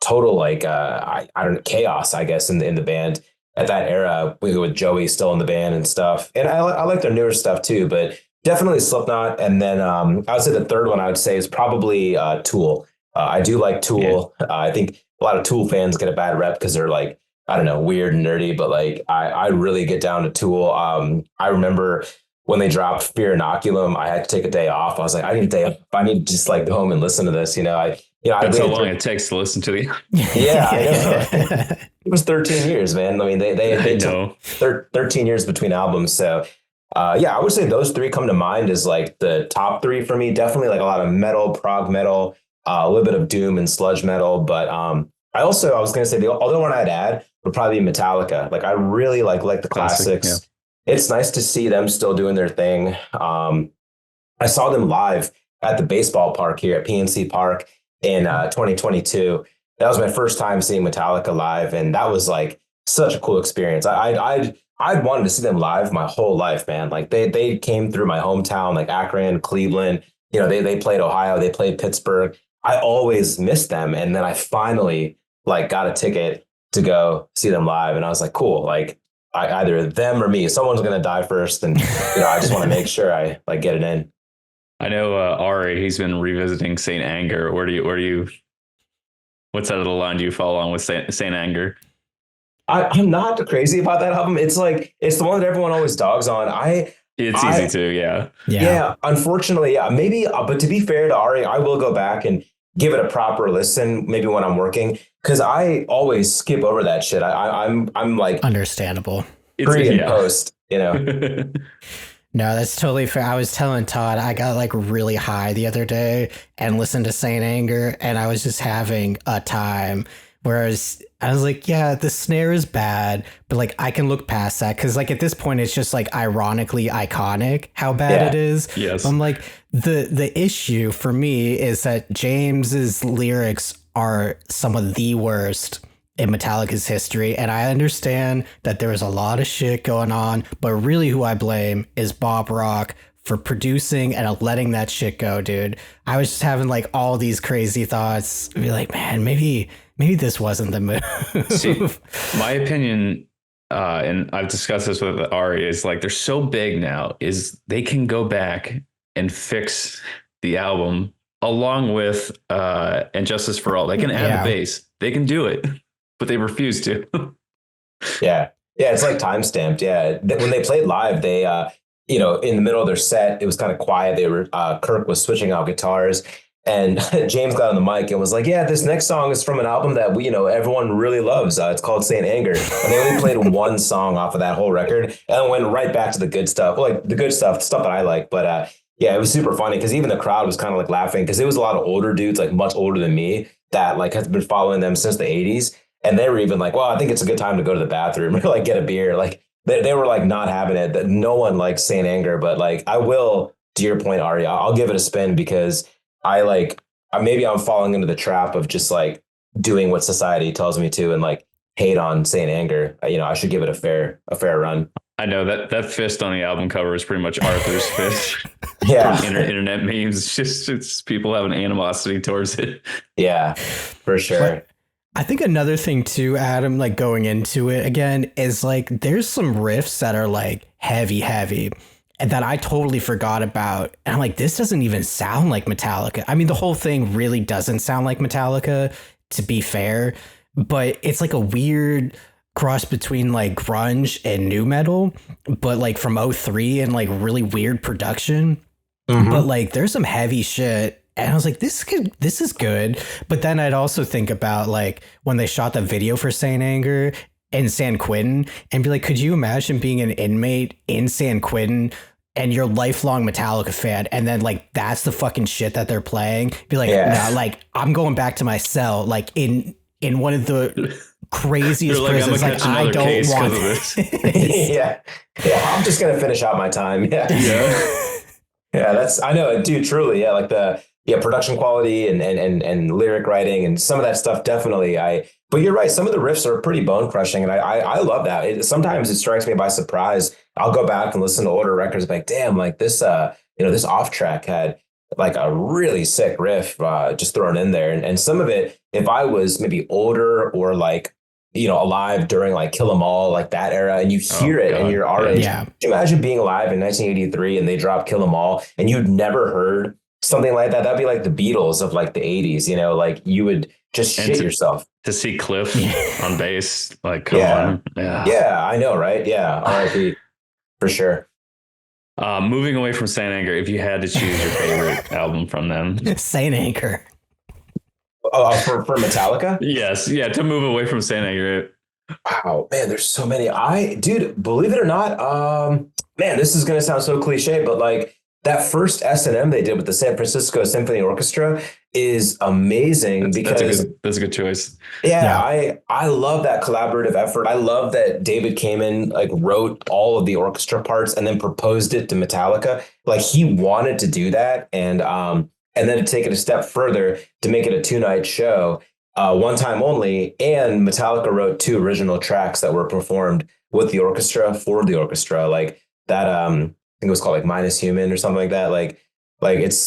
total like I don't know, chaos, I guess, in the band at that era, with Joey still in the band and stuff. And I like their newer stuff too, but definitely Slipknot. And then I would say the third one I would say is probably Tool. I do like Tool. I think a lot of Tool fans get a bad rep because they're like, I don't know, weird and nerdy, but like I really get down to Tool. I remember when they dropped Fear Inoculum, I had to take a day off. I was like, I need a day off. I need to just like go home and listen to this. That's how long it takes to listen to the. Yeah, I know. It was 13 years, man. I mean, they took 13 years between albums. So, I would say those three come to mind as like the top three for me. Definitely like a lot of metal, prog metal, a little bit of doom and sludge metal. But I was going to say the other one I'd add would probably be Metallica. Like I really like the classics. Yeah. It's nice to see them still doing their thing. I saw them live at the baseball park here at PNC Park in 2022. That was my first time seeing Metallica live, and that was like such a cool experience. I'd wanted to see them live my whole life, man. Like they came through my hometown, like Akron, Cleveland. You know, they played Ohio, they played Pittsburgh. I always missed them, and then I finally like got a ticket to go see them live, and I was like, cool, like. Either them or me, someone's going to die first. And, I just want to make sure I like get it in. I know Arie, he's been revisiting St. Anger. Where do you, what side of the line do you fall on with St. Anger? I'm not crazy about that album. It's like, it's the one that everyone always dogs on. It's easy to, yeah. Yeah. Unfortunately, maybe, but to be fair to Arie, I will go back and give it a proper listen, maybe when I'm working, because I always skip over that shit. I'm like understandable. Pre and post, No, that's totally fair. I was telling Todd, I got like really high the other day and listened to St. Anger, and I was just having a time. Whereas I was like, yeah, the snare is bad, but like I can look past that because like at this point it's just like ironically iconic how bad it is. Yes. I'm like the issue for me is that James's lyrics are some of the worst in Metallica's history, and I understand that there is a lot of shit going on, but really who I blame is Bob Rock for producing and letting that shit go, dude. I was just having like all these crazy thoughts, be like, man, maybe this wasn't the move. See, my opinion, and I've discussed this with Arie, is like they're so big now, is they can go back and fix the album along with And Justice for All. They can add the bass. They can do it, but they refuse to. Yeah, it's like time stamped. Yeah, when they played live, they in the middle of their set, it was kind of quiet. They were Kirk was switching out guitars. And James got on the mic and was like, yeah, this next song is from an album that everyone really loves. It's called St. Anger. And they only played one song off of that whole record and then went right back to the good stuff. Like the good stuff, stuff that I like. But it was super funny because even the crowd was kind of like laughing because it was a lot of older dudes, like much older than me, that like has been following them since the 80s. And they were even like, well, I think it's a good time to go to the bathroom or like get a beer. Like they were like not having it. That no one likes St. Anger. But like I will, to your point, Arie, I'll give it a spin because maybe I'm falling into the trap of just like doing what society tells me to and like hate on St. Anger. I should give it a fair run. I know that fist on the album cover is pretty much Arthur's fist. Yeah. Internet memes. It's people having animosity towards it. Yeah, for sure. But I think another thing too, Adam, like going into it again is like, there's some riffs that are like heavy. And that I totally forgot about. And I'm like, this doesn't even sound like Metallica. I mean, the whole thing really doesn't sound like Metallica, to be fair. But it's like a weird cross between like grunge and nu metal, but like from '03 and like really weird production. Mm-hmm. But like there's some heavy shit. And I was like, this is good. But then I'd also think about like when they shot the video for St. Anger in San Quentin and be like, could you imagine being an inmate in San Quentin and you're a lifelong Metallica fan, and then like that's the fucking shit that they're playing? Be like, no, like I'm going back to my cell, like in one of the craziest You're like, I'm prisons. gonna Like, catch I another don't case want 'cause of this. Yeah. Yeah. I'm just going to finish out my time. Yeah. Yeah. Yeah. I know, dude, truly. Yeah. Like production quality and lyric writing and some of that stuff. Definitely. But you're right. Some of the riffs are pretty bone crushing. And I love that. Sometimes it strikes me by surprise. I'll go back and listen to older records like, damn, like this, this off track had like a really sick riff just thrown in there. And some of it, if I was maybe older or like, alive during like Kill 'Em All, like that era, and you hear it and you're our age. Yeah. Could you imagine being alive in 1983 and they dropped Kill 'Em All and you'd never heard something like that? That'd be like the Beatles of like the 80s, like you would just shit yourself. To see Cliff on bass, like, come Yeah. on. Yeah, I know, right? Yeah, R.I.P. for sure. Moving away from Saint Anger, if you had to choose your favorite album from them. Saint Anger. Oh, for Metallica? Yes. Yeah. To move away from Saint Anger. Wow, man, there's so many. Dude, believe it or not, man, this is going to sound so cliche, but like that first S&M they did with the San Francisco Symphony Orchestra is amazing because that's a good choice. Yeah. I love that collaborative effort. I love that David Kamen like wrote all of the orchestra parts and then proposed it to Metallica. Like he wanted to do that. And then to take it a step further to make it a 2-night show, one time only. And Metallica wrote 2 original tracks that were performed with the orchestra for the orchestra. Like that, I think it was called like Minus Human or something like that. Like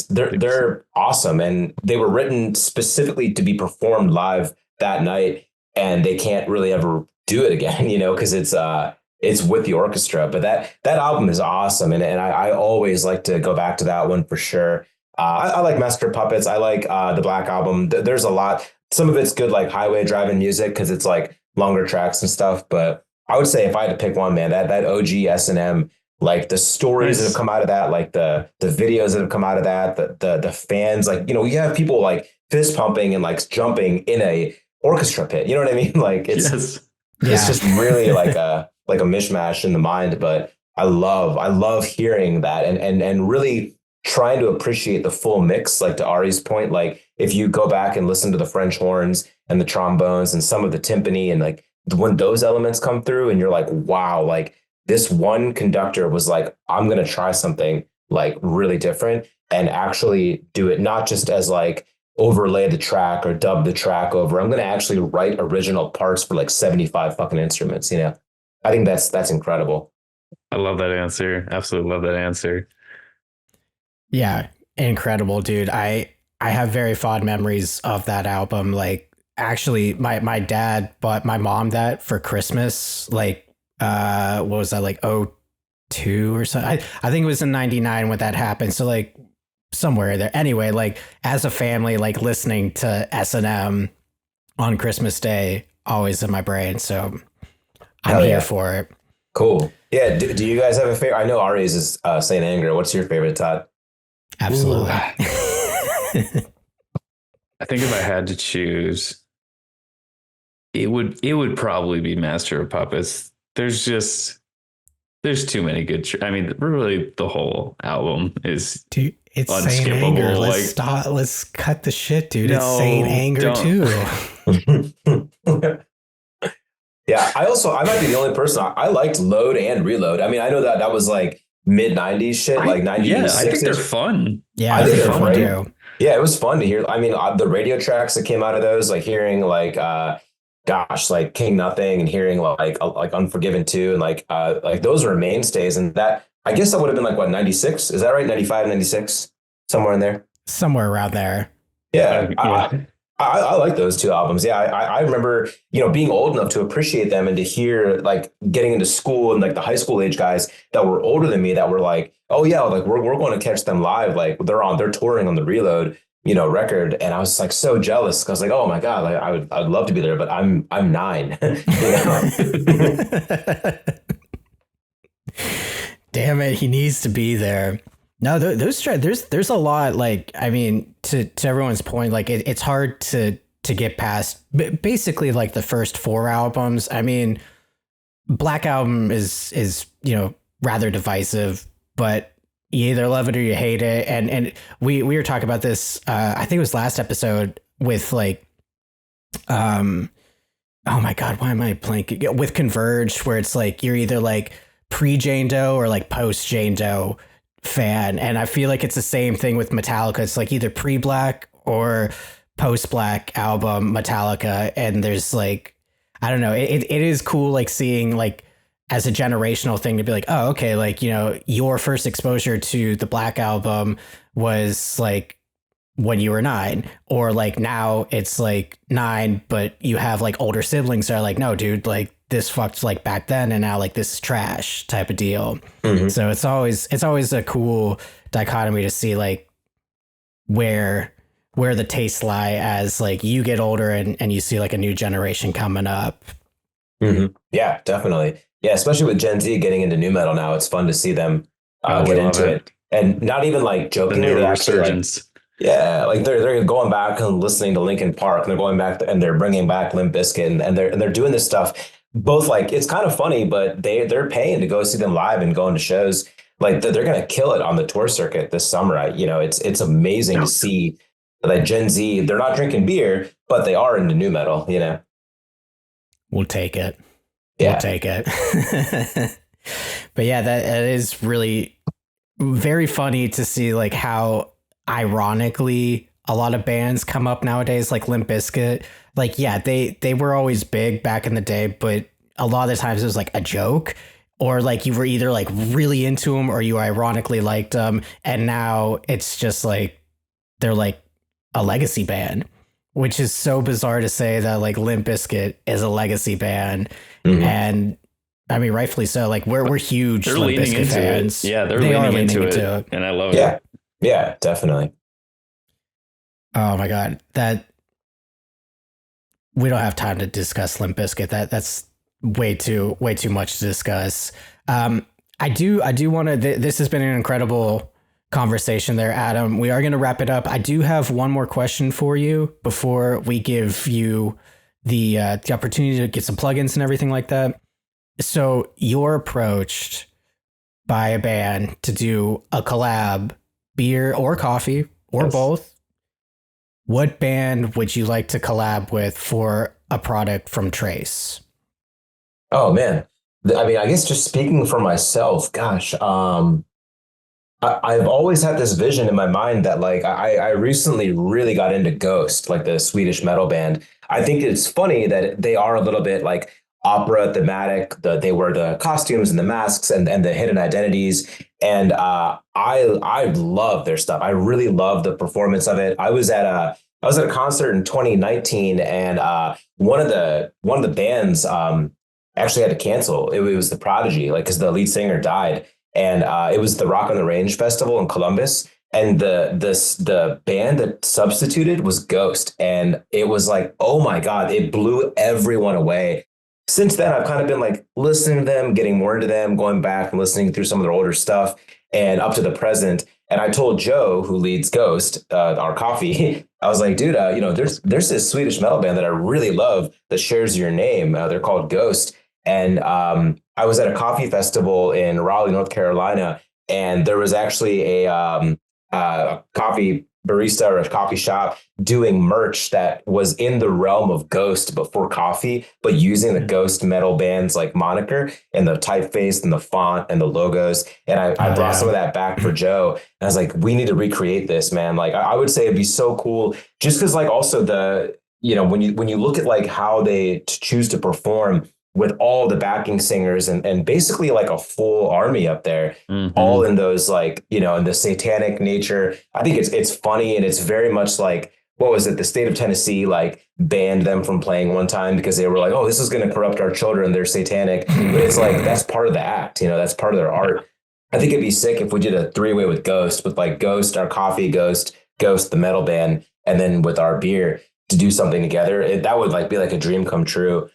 they're awesome. And they were written specifically to be performed live that night. And they can't really ever do it again, because it's with the orchestra. But that album is awesome. And I always like to go back to that one for sure. I like Master of Puppets. I like the Black Album. There's a lot. Some of it's good, like highway driving music, because it's like longer tracks and stuff. But I would say if I had to pick one, man, that OG S&M, like the stories that have come out of that, like the videos that have come out of that, the fans, like, you have people like fist pumping and like jumping in a orchestra pit. You know what I mean? Like it's just really like a mishmash in the mind. But I love hearing that and really trying to appreciate the full mix. Like to Arie's point, like if you go back and listen to the French horns and the trombones and some of the timpani and like when those elements come through and you're like, wow, like this one conductor was like, I'm going to try something like really different and actually do it not just as like overlay the track or dub the track over. I'm going to actually write original parts for like 75 fucking instruments. I think that's incredible. I love that answer. Absolutely love that answer. Yeah, incredible, dude. I have very fond memories of that album. Like actually my dad bought my mom that for Christmas, like what was that, like 02 or something? I think it was in 99 when that happened. So like somewhere there. Anyway, like as a family, like listening to S&M on Christmas Day, always in my brain. So I'm here for it. Cool. Yeah. Do you guys have a favorite? I know Arie's is Saint Anger. What's your favorite, Todd? Absolutely. I think if I had to choose, it would probably be Master of Puppets. There's too many good. Really, the whole album is dude, it's unskippable. Saint Anger. Like, let's cut the shit, dude. No, it's Saint Anger too. Yeah, I might be the only person. I liked Load and Reload. I mean, I know that was like mid 90s shit, like 90s. Yeah, I think they're fun. Yeah, I think they're fun great. too. Yeah, it was fun to hear. I mean, the radio tracks that came out of those, like hearing like like King Nothing and hearing like Unforgiven 2 and like those were mainstays. And that, I guess that would have been like what, 96? Is that right? 95, 96, somewhere in there. Somewhere around there. Yeah. I like those 2 albums. Yeah. I remember, being old enough to appreciate them and to hear like getting into school and like the high school age guys that were older than me that were like, oh yeah, like we're going to catch them live. Like they're touring on the Reload, record. And I was like so jealous because like, oh my God, like I'd love to be there, but I'm 9. Damn it, he needs to be there. No, there's a lot. Like, I mean, to everyone's point, like it's hard to get past basically like the first 4 albums. I mean, Black Album is rather divisive, but you either love it or you hate it. And we were talking about this. I think it was last episode with like, oh my God, why am I blanking? With Converge, where it's like you're either like pre-Jane Doe or like post-Jane Doe fan. And I feel like it's the same thing with Metallica. It's like either pre-Black or post-Black album Metallica. And there's like, I don't know, it is cool like seeing like as a generational thing to be like, oh, okay, like, you know, your first exposure to the Black album was like when you were 9, or like now it's like 9, but you have like older siblings that are like, no, dude, like this fucked like back then, and now like this is trash type of deal. Mm-hmm. So it's always a cool dichotomy to see like where the tastes lie as like you get older and you see like a new generation coming up. Mm-hmm. Yeah, definitely. Yeah, especially with Gen Z getting into new metal now, it's fun to see them get into it. And not even like jokingly, the new resurgence. Like they're going back and listening to Linkin Park, and they're going back and they're bringing back Limp Bizkit, and they're doing this stuff. Both like it's kind of funny, but they're paying to go see them live and going to shows. Like they're going to kill it on the tour circuit this summer. It's amazing to see that Gen Z. They're not drinking beer, but they are into new metal. We'll take it. Yeah. We'll take it. But yeah, that is really very funny to see like how ironically a lot of bands come up nowadays, like Limp Bizkit. Like, yeah, they were always big back in the day, but a lot of the times it was like a joke, or like you were either like really into them or you ironically liked them. And now it's just like they're like a legacy band, which is so bizarre to say that like Limp Bizkit is a legacy band. Mm-hmm. And I mean, rightfully so. Like we're huge Limp Bizkit fans. It. Yeah, they're leaning into it, and I love it. Yeah, definitely. Oh my God, that we don't have time to discuss Limp Bizkit. That's way too much to discuss. I do want to. This has been an incredible conversation there, Adam. We are going to wrap it up. I do have one more question for you before we give you the opportunity to get some plugins and everything like that. So you're approached by a band to do a collab, beer or coffee or both. What band would you like to collab with for a product from Trace? Oh man. I mean, I guess just speaking for myself, gosh, I've always had this vision in my mind that like I recently really got into Ghost, like the Swedish metal band. I think it's funny that they are a little bit like opera thematic. They wear the costumes and the masks and the hidden identities. And I love their stuff. I really love the performance of it. I was at a concert in 2019, and one of the bands actually had to cancel. It was The Prodigy, like because the lead singer died. And it was the Rock on the Range festival in Columbus, and the band that substituted was Ghost, and it was like, oh my God, it blew everyone away. Since then, I've kind of been like listening to them, getting more into them, going back and listening through some of their older stuff, and up to the present. And I told Joe, who leads Ghost, our coffee, I was like, dude, there's this Swedish metal band that I really love that shares your name. They're called Ghost. And I was at a coffee festival in Raleigh, North Carolina, and there was actually a coffee barista or a coffee shop doing merch that was in the realm of Ghost, but for coffee, but using the Ghost metal band's like moniker and the typeface and the font and the logos. And I brought some of that back for Joe. And I was like, we need to recreate this, man. Like I would say it'd be so cool just because like also when you look at like how they choose to perform with all the backing singers and basically like a full army up there, all in those like, in the satanic nature. I think it's funny, and it's very much like, what was it? The state of Tennessee like banned them from playing one time because they were like, oh, this is going to corrupt our children. They're satanic. But it's like, that's part of the act, that's part of their art. I think it'd be sick if we did a 3-way with Ghost, with like Ghost, our coffee, Ghost, the metal band, and then with our beer to do something together. That would like be like a dream come true.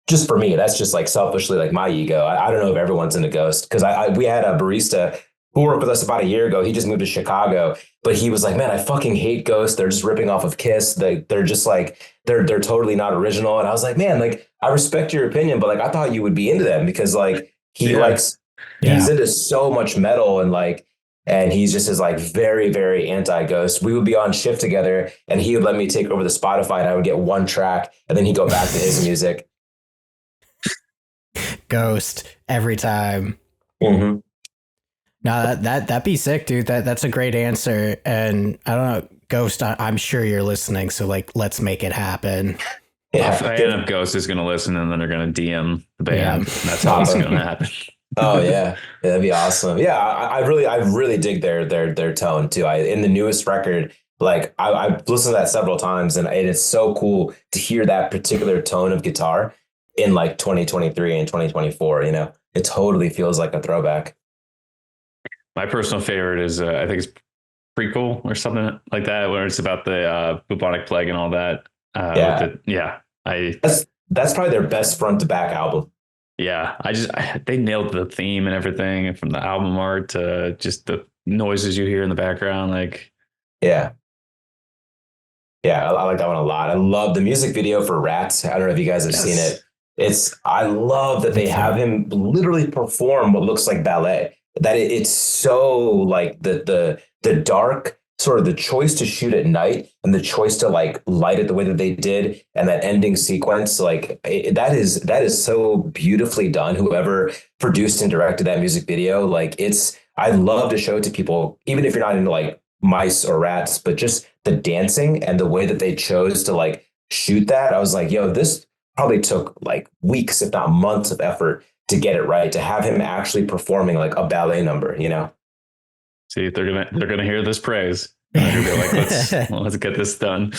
Just for me, that's just like selfishly like my ego. I don't know if everyone's into Ghost, because we had a barista who worked with us about a year ago. He just moved to Chicago, but he was like, man, I fucking hate Ghost. They're just ripping off of Kiss. They're just like, they're totally not original. And I was like, man, like I respect your opinion, but like I thought you would be into them because like he's into so much metal and he's just is like very, very anti-Ghost. We would be on shift together and he would let me take over the Spotify and I would get one track and then he'd go back to his music. Ghost every time. Mm-hmm. No, that'd be sick, dude. That's a great answer. And I don't know, Ghost, I'm sure you're listening. So like, let's make it happen. Yeah. I end up Ghost is going to listen and then they're going to DM the band. Yeah. That's how it's going to happen. Oh yeah, that'd be awesome. Yeah, I really dig their tone too. In the newest record, like I've listened to that several times, and it's so cool to hear that particular tone of guitar in like 2023 and 2024. You know, it totally feels like a throwback. My personal favorite is I think it's Prequel or something like that, where it's about the bubonic plague and all that. That's probably their best front to back album. Yeah, they nailed the theme and everything from the album art to just the noises you hear in the background. Like, yeah, I like that one a lot. I love the music video for Rats. I don't know if you guys have seen it. I love that they have him literally perform what looks like ballet. That it's so like the dark, sort of the choice to shoot at night and the choice to like light it the way that they did, and that ending sequence, like that is so beautifully done. Whoever produced and directed that music video, like I'd love to show it to people, even if you're not into like mice or rats, but just the dancing and the way that they chose to like shoot that. I was like, yo, this probably took like weeks, if not months of effort to get it right, to have him actually performing like a ballet number, you know? See, they're gonna hear this praise. And they're gonna be like, let's get this done.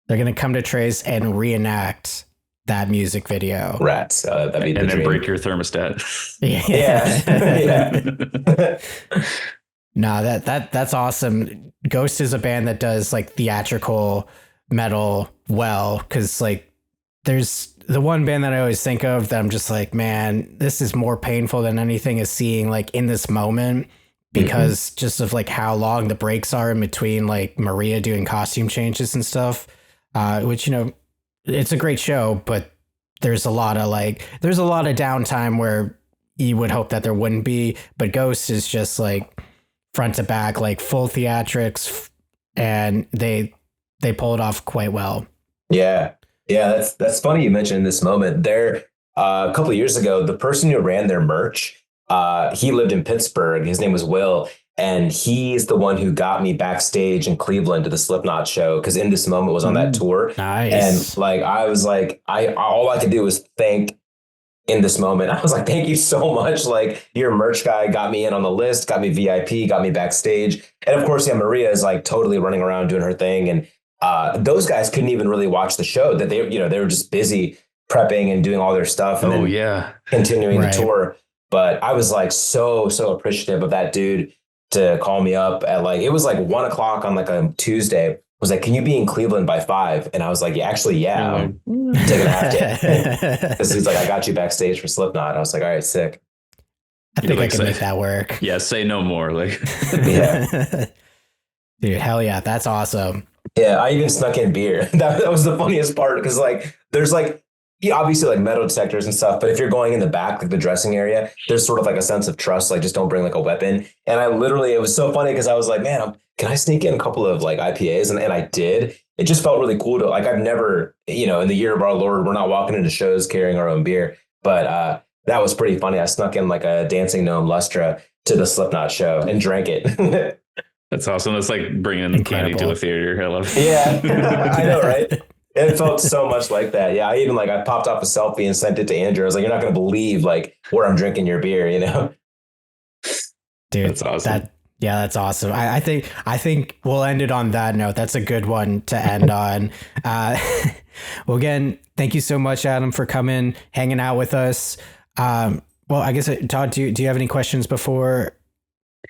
They're gonna come to Trace and reenact that music video. Rats. That'd be and then dream. break your thermostat. Yeah. No, that's awesome. Ghost is a band that does like theatrical metal well, because like there's the one band that I always think of that I'm just like, man, this is more painful than anything is seeing like in this moment, because just of like how long the breaks are in between like Maria doing costume changes and stuff, which, you know, it's a great show, but there's a lot of downtime where you would hope that there wouldn't be. But Ghost is just like front to back, like full theatrics, and they pull it off quite well. Yeah. That's funny you mentioned this moment. There, a couple of years ago, the person who ran their merch, he lived in Pittsburgh. His name was Will. And he's the one who got me backstage in Cleveland to the Slipknot show, because In This Moment was on that tour. Nice. And like I was like, all I could do was thank In This Moment. I was like, thank you so much. Like, your merch guy got me in on the list, got me VIP, got me backstage. And of course, yeah, Maria is like totally running around doing her thing. And those guys couldn't even really watch the show. That they were just busy prepping and doing all their stuff, and continuing the tour. But I was like so appreciative of that dude to call me up at like, it was like 1 o'clock on like a Tuesday. Was like, can you be in Cleveland by 5? And I was like, I'm taking a half day. Because he's like, I got you backstage for Slipknot. I was like, all right, sick. I think I can make that work. Yeah, say no more. Like, yeah. Dude, hell yeah, that's awesome. Yeah, I even snuck in beer. That was the funniest part, because like there's like, obviously like metal detectors and stuff, but if you're going in the back, like the dressing area, there's sort of like a sense of trust, like just don't bring like a weapon. And it was so funny because I was like, man, can I sneak in a couple of like IPAs? And I did. It just felt really cool to like, I've never, in the year of our Lord, we're not walking into shows carrying our own beer, but that was pretty funny. I snuck in like a Dancing Gnome Lustra to the Slipknot show and drank it. That's awesome. That's like bringing the candy to the theater. I love it. Yeah, I know, right? It felt so much like that. Yeah, I popped off a selfie and sent it to Andrew. I was like, you're not going to believe like where I'm drinking your beer, Dude, that's awesome. That's awesome. I think we'll end it on that note. That's a good one to end on. Well, again, thank you so much, Adam, for coming, hanging out with us. Well, I guess, Todd, do you have any questions before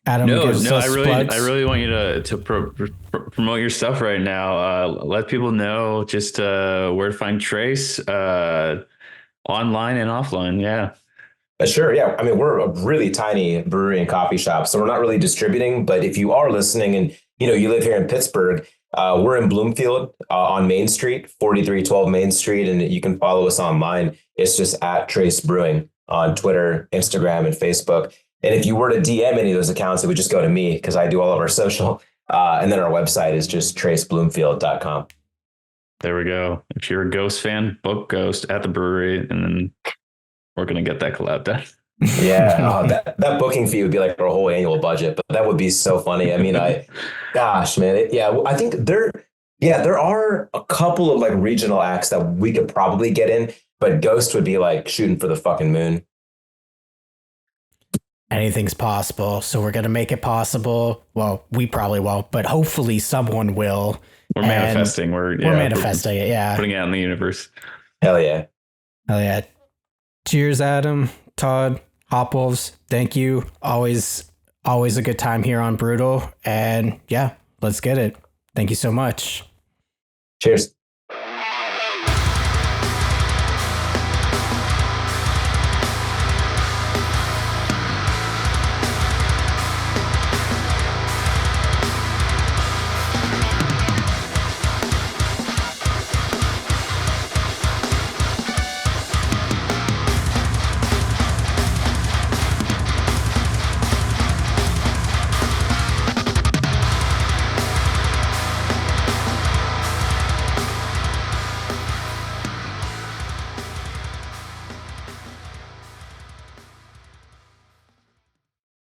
Adam gives us plugs? I really want you to promote your stuff right now. Let people know just where to find Trace online and offline. Yeah. Sure. Yeah. I mean, we're a really tiny brewery and coffee shop, so we're not really distributing. But if you are listening and, you live here in Pittsburgh, we're in Bloomfield on Main Street, 4312 Main Street. And you can follow us online. It's just at Trace Brewing on Twitter, Instagram, and Facebook. And if you were to DM any of those accounts, it would just go to me, because I do all of our social. And then our website is just tracebloomfield.com. There we go. If you're a Ghost fan, book Ghost at the brewery, and then we're gonna get that collab done. Yeah, that booking fee would be like our whole annual budget, but that would be so funny. I mean, gosh, man, I think there are a couple of like regional acts that we could probably get in, but Ghost would be like shooting for the fucking moon. Anything's possible, so we're gonna make it possible. Well, we probably won't, but hopefully someone will. We're manifesting. We're manifesting it. Yeah, putting it out in the universe. Hell yeah! Hell yeah! Cheers, Adam, Todd, Hopwolves. Thank you. Always a good time here on Brewtal. And yeah, let's get it. Thank you so much. Cheers.